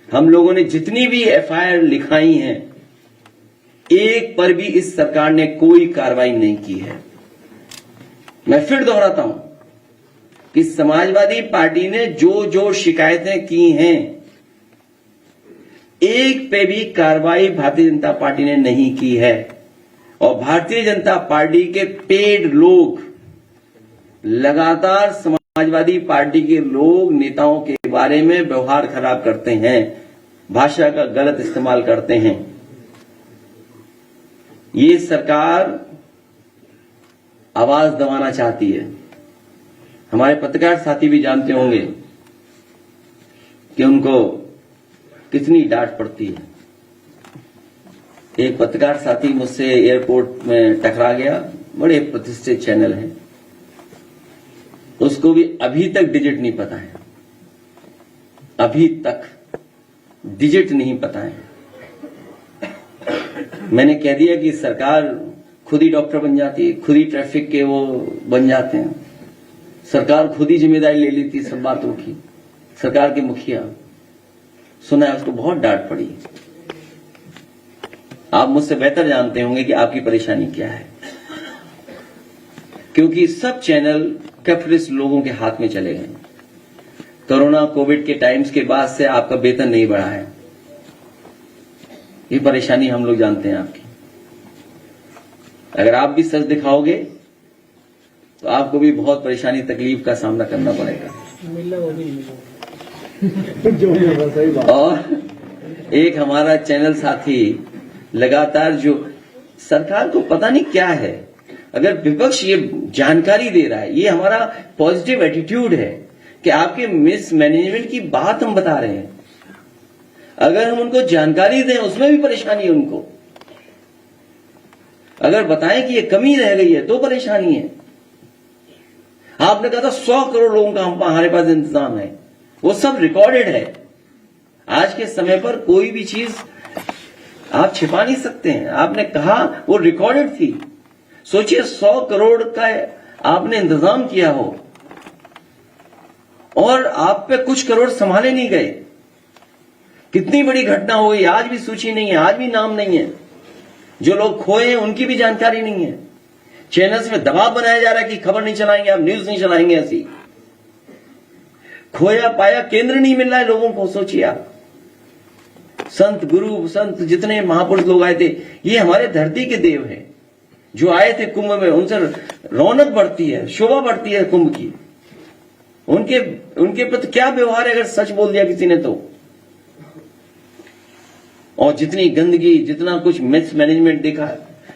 हम लोगों ने जितनी भी एफआईआर लिखाई हैं, एक पर भी इस सरकार ने कोई कार्रवाई नहीं की है। मैं फिर दोहराता हूं कि समाजवादी पार्टी ने जो जो शिकायतें की हैं, एक पे भी कार्रवाई भारतीय जनता पार्टी ने नहीं की है। और भारतीय जनता पार्टी के पेड लोग लगातार समाजवादी पार्टी के लोग नेताओं के बारे में व्यवहार खराब करते हैं, भाषा का गलत इस्तेमाल करते हैं। ये सरकार आवाज दबाना चाहती है। हमारे पत्रकार साथी भी जानते होंगे कि उनको कितनी डांट पड़ती है। एक पत्रकार साथी मुझसे एयरपोर्ट में टकरा गया, बड़े प्रतिष्ठित चैनल है, उसको भी अभी तक डिजिट नहीं पता है, अभी तक डिजिट नहीं पता है। मैंने कह दिया कि सरकार खुद ही डॉक्टर बन जाती है, खुद ही ट्रैफिक के वो बन जाते हैं, सरकार खुद ही जिम्मेदारी ले लेती सब बातों की। सरकार के मुखिया सुना है, उसको बहुत डांट पड़ी। आप मुझसे बेहतर जानते होंगे कि आपकी परेशानी क्या है, क्योंकि सब चैनल कैपिटलिस्ट लोगों के हाथ में चले गए। कोरोना कोविड के टाइम्स के बाद से आपका वेतन नहीं बढ़ा है। ये परेशानी हम लोग जानते हैं आपकी। अगर आप भी सच दिखाओगे तो आपको भी बहुत परेशानी तकलीफ का सामना करना पड़ेगा। और एक हमारा चैनल साथी लगातार जो सरकार को पता नहीं क्या है, अगर विपक्ष ये जानकारी दे रहा है, ये हमारा पॉजिटिव एटीट्यूड है कि आपके मिसमैनेजमेंट की बात हम बता रहे हैं। अगर हम उनको जानकारी दें उसमें भी परेशानी है उनको। अगर बताएं कि ये कमी रह गई है तो परेशानी है। आपने कहा था 100 करोड़ लोगों का हमारे पास इंतजाम है, वो सब रिकॉर्डेड है। आज के समय पर कोई भी चीज आप छिपा नहीं सकते हैं। आपने कहा वो रिकॉर्डेड थी। सोचिए 100 करोड़ का आपने इंतजाम किया हो और आप पे कुछ करोड़ संभाले नहीं गए। कितनी बड़ी घटना हो गई, आज भी सूची नहीं है, आज भी नाम नहीं है। जो लोग खोए हैं उनकी भी जानकारी नहीं है। चैनल्स में दबाव बनाया जा रहा है कि खबर नहीं चलाएंगे, आप न्यूज नहीं चलाएंगे। ऐसी खोया पाया केंद्र नहीं मिल रहा है लोगों को। सोचिए आप, संत गुरु संत जितने महापुरुष लोग आए थे, ये हमारे धरती के देव हैं जो आए थे कुंभ में। उनसे रौनक बढ़ती है, शोभा बढ़ती है कुंभ की। उनके प्रति क्या व्यवहार है अगर सच बोल दिया किसी ने तो। और जितनी गंदगी, जितना कुछ मिसमैनेजमेंट देखा,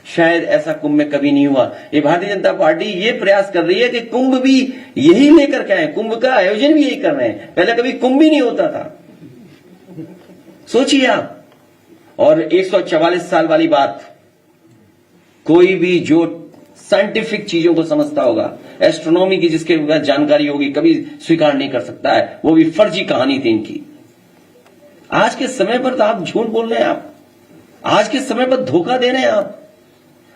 शायद ऐसा कुंभ में कभी नहीं हुआ। ये भारतीय जनता पार्टी ये प्रयास कर रही है कि कुंभ भी यही लेकर के आए, कुंभ का आयोजन भी यही कर रहे हैं। पहले कभी कुंभ भी नहीं होता था, सोचिए आप। और 144 साल वाली बात, कोई भी जो साइंटिफिक चीजों को समझता होगा, एस्ट्रोनॉमी की जिसके पास जानकारी होगी, कभी स्वीकार नहीं कर सकता है। वो भी फर्जी कहानी थी इनकी। आज के समय पर तो आप झूठ बोल रहे हैं। आप आज के समय पर धोखा दे रहे हैं।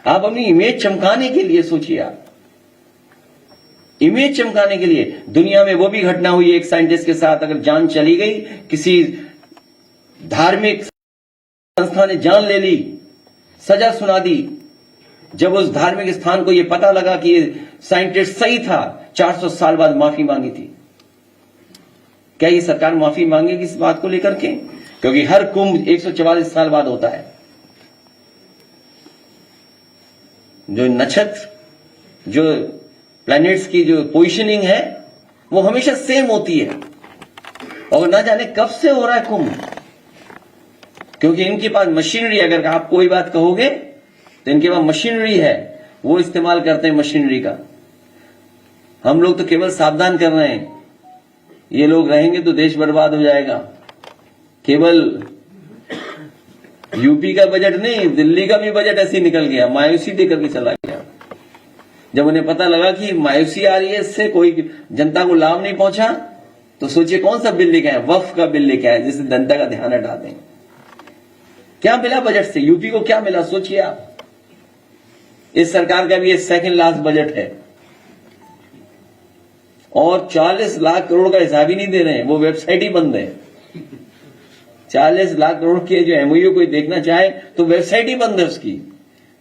आप अपनी इमेज चमकाने के लिए, सोचिए आप, इमेज चमकाने के लिए। दुनिया में वो भी घटना हुई एक साइंटिस्ट के साथ, अगर जान चली गई, किसी धार्मिक संस्था ने जान ले ली, सजा सुना दी। जब उस धार्मिक स्थान को यह पता लगा कि ये साइंटिस्ट सही था, 400 साल बाद माफी मांगी थी। क्या ये सरकार माफी मांगेगी इस बात को लेकर के? क्योंकि हर कुंभ 144 साल बाद होता है। जो नक्षत्र, जो प्लैनेट्स की जो पोजीशनिंग है वो हमेशा सेम होती है। और ना जाने कब से हो रहा है कुंभ, क्योंकि इनके पास मशीनरी, अगर आप कोई बात कहोगे तो इनके पास मशीनरी है, वो इस्तेमाल करते हैं मशीनरी का। हम लोग तो केवल सावधान कर रहे हैं। ये लोग रहेंगे तो देश बर्बाद हो जाएगा। केवल यूपी का बजट नहीं, दिल्ली का भी बजट ऐसे ही निकल गया, मायूसी देकर के चला गया। जब उन्हें पता लगा कि मायूसी आ रही है, इससे कोई जनता को लाभ नहीं पहुंचा, तो सोचिए कौन सा बिल लेके आए, वक्फ का बिल लेके आए, जिससे जनता का ध्यान हटा दें। क्या मिला बजट से? यूपी को क्या मिला सोचिए आप। इस सरकार का भी ये सेकंड लास्ट बजट है और 40 लाख करोड़ का हिसाब ही नहीं दे रहे हैं, वो वेबसाइट ही बंद है। 40 लाख करोड़ के जो एमओयू कोई देखना चाहे तो वेबसाइट ही बंद है उसकी,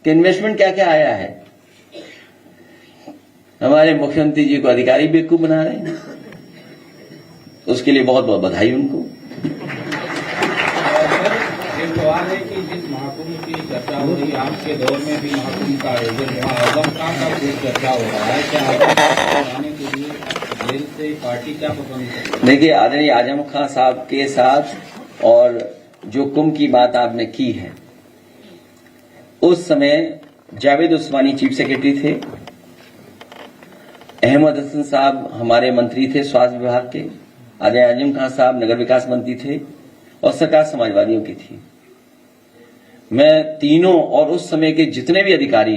कि इन्वेस्टमेंट क्या क्या आया है। हमारे मुख्यमंत्री जी को अधिकारी बेवकूफ बना रहे हैं, उसके लिए बहुत बहुत बधाई उनको। एक सवाल है कि जिस महाकुंभ की चर्चा हो रही है, आपके दौर में भी महाकुंभ का आयोजन हुआ, आजम खां का कुछ चर्चा हो रहा है, क्या आने के लिए जेल से पार्टी क्या पसंद है? देखिए, आदरणीय आजम खां साहब के साथ और जो कुंभ की बात आपने की है, उस समय जावेद उस्मानी चीफ सेक्रेटरी थे, अहमद हसन साहब हमारे मंत्री थे स्वास्थ्य विभाग के, आदरणीय आजम खां साहब नगर विकास मंत्री थे और सरकार समाजवादियों की थी। मैं तीनों और उस समय के जितने भी अधिकारी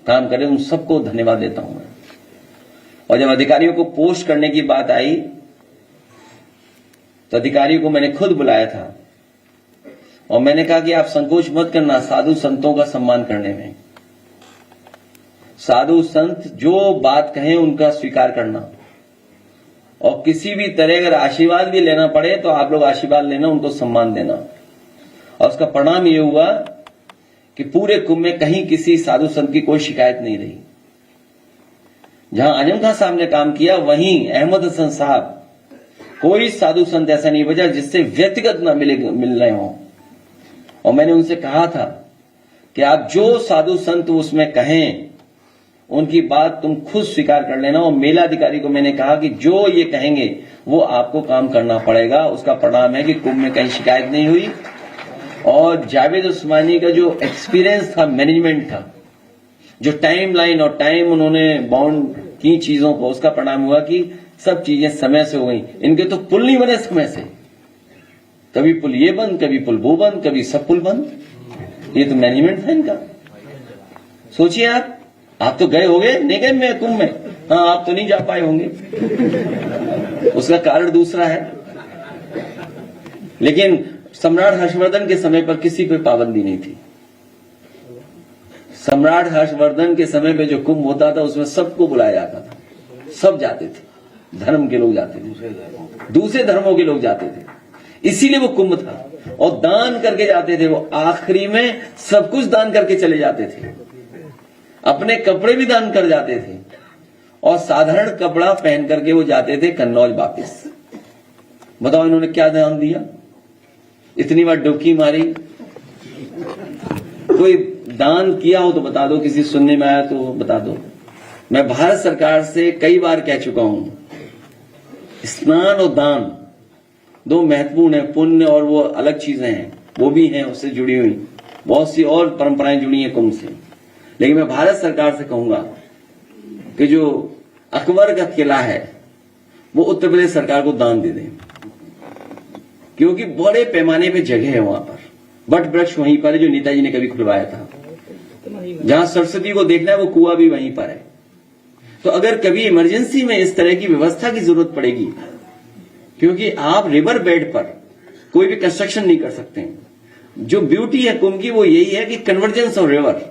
काम करे उन सबको धन्यवाद देता हूं मैं। और जब अधिकारियों को पोस्ट करने की बात आई तो अधिकारियों को मैंने खुद बुलाया था और मैंने कहा कि आप संकोच मत करना साधु संतों का सम्मान करने में। साधु संत जो बात कहें उनका स्वीकार करना, और किसी भी तरह अगर आशीर्वाद भी लेना पड़े तो आप लोग आशीर्वाद लेना, उनको सम्मान देना। और उसका परिणाम ये हुआ कि पूरे कुंभ में कहीं किसी साधु संत की कोई शिकायत नहीं रही। जहां आजम खान साहब ने काम किया, वहीं अहमद हसन साहब, कोई साधु संत ऐसा नहीं बचा जिससे व्यक्तिगत न मिल रहे हों। और मैंने उनसे कहा था कि आप जो साधु संत उसमें कहें उनकी बात तुम खुद स्वीकार कर लेना। और मेलाधिकारी को मैंने कहा कि जो ये कहेंगे वो आपको काम करना पड़ेगा। उसका परिणाम है कि कुंभ में कहीं शिकायत नहीं हुई। और जावेद उस्मानी का जो एक्सपीरियंस था, मैनेजमेंट था, जो टाइम लाइन और टाइम उन्होंने बाउंड की चीजों को, उसका परिणाम हुआ कि सब चीजें समय से हो गई। इनके तो पुल नहीं बने समय से, कभी पुल ये बंद, कभी पुल वो बंद, कभी सब पुल बंद। ये तो मैनेजमेंट था इनका। सोचिए आप तो गए होंगे, नहीं गए मैं कुंभ में? हाँ, आप तो नहीं जा पाए होंगे, उसका कारण दूसरा है। लेकिन सम्राट हर्षवर्धन के समय पर किसी कोई पाबंदी नहीं थी। सम्राट हर्षवर्धन के समय पे जो कुंभ होता था उसमें सबको बुलाया जाता था, सब जाते थे, धर्म के लोग जाते थे, दूसरे धर्मों के लोग जाते थे, इसीलिए वो कुंभ था। और दान करके जाते थे, वो आखिरी में सब कुछ दान करके चले जाते थे, अपने कपड़े भी दान कर जाते थे और साधारण कपड़ा पहन करके वो जाते थे कन्नौज वापस। बताओ इन्होंने क्या दान दिया? इतनी बार डुबकी मारी। कोई दान किया हो तो बता दो, किसी सुनने में आया तो बता दो। मैं भारत सरकार से कई बार कह चुका हूं, स्नान और दान दो महत्वपूर्ण है। पुण्य और वो अलग चीजें हैं, वो भी हैं, उससे जुड़ी हुई बहुत सी और परंपराएं जुड़ी हैं कुंभ से। लेकिन मैं भारत सरकार से कहूंगा कि जो अकबर का किला है वो उत्तर प्रदेश सरकार को दान दे दें, क्योंकि बड़े पैमाने पे जगह है वहां पर। वट वृक्ष वहीं पर है जो नेताजी ने कभी खुलवाया था। जहां सरस्वती को देखना है वो कुआं भी वहीं पर है। तो अगर कभी इमरजेंसी में इस तरह की व्यवस्था की जरूरत पड़ेगी, क्योंकि आप रिवर बेड पर कोई भी कंस्ट्रक्शन नहीं कर सकते। जो ब्यूटी है कुंभ की वो यही है कि कन्वर्जेंस ऑफ रिवर,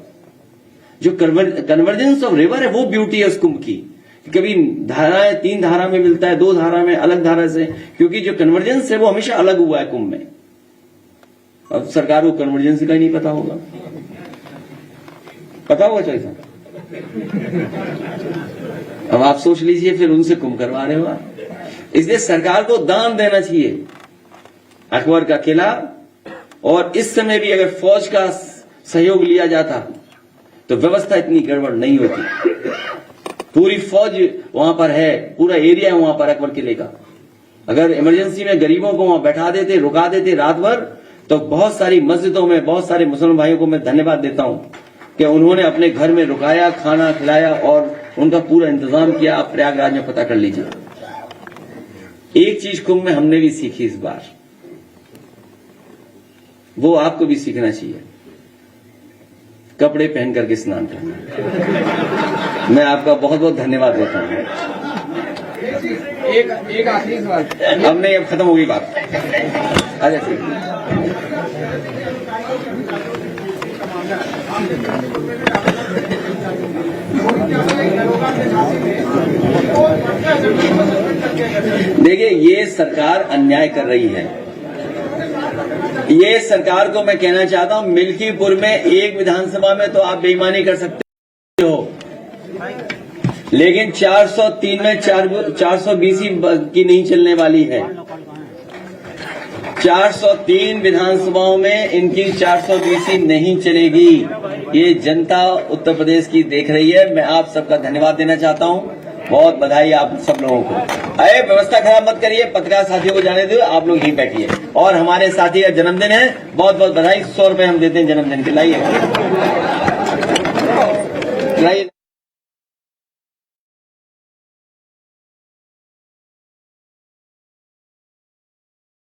जो कन्वर्जेंस ऑफ रिवर है वो ब्यूटी है उस कुंभ की। कभी धाराएं 3 धारा में मिलता है, 2 धारा में, अलग धारा से, क्योंकि जो कन्वर्जेंस है वो हमेशा अलग हुआ है कुंभ में। अब सरकार को कन्वर्जेंस का ही नहीं पता होगा, पता होगा चाहिए। अब आप सोच लीजिए, फिर उनसे कुंभ करवा रहे हो आप। इसलिए सरकार को दान देना चाहिए अकबर का किला। और इस समय भी अगर फौज का सहयोग लिया जाता तो व्यवस्था इतनी गड़बड़ नहीं होती। पूरी फौज वहां पर है, पूरा एरिया है वहां पर अकबर किले का। अगर इमरजेंसी में गरीबों को वहां बैठा देते, रुका देते रात भर, तो बहुत सारी मस्जिदों में बहुत सारे मुसलमान भाइयों को मैं धन्यवाद देता हूं कि उन्होंने अपने घर में रुकाया, खाना खिलाया और उनका पूरा इंतजाम किया। आप प्रयागराज में पता कर लीजिए। एक चीज कुंभ में हमने भी सीखी इस बार, वो आपको भी सीखना चाहिए, कपड़े पहन करके स्नान करना। मैं आपका बहुत बहुत धन्यवाद देता हूं। एक आखिरी सवाल। अब नहीं, अब खत्म होगी बात। अच्छा ठीक। देखिए, ये सरकार अन्याय कर रही है। ये सरकार को मैं कहना चाहता हूं, मिल्कीपुर में एक विधानसभा में तो आप बेईमानी कर सकते हो, लेकिन 403 में 420 की नहीं चलने वाली है। 403 विधानसभाओं में इनकी 420 नहीं चलेगी। ये जनता उत्तर प्रदेश की देख रही है। मैं आप सबका धन्यवाद देना चाहता हूं, बहुत बधाई आप सब लोगों को। अरे व्यवस्था खराब मत करिए, पत्रकार साथियों को जाने दो, आप लोग यहीं बैठिए। और हमारे साथी का जन्मदिन है, बहुत बहुत बधाई। 100 रुपए हम देते हैं जन्मदिन के। लाइए।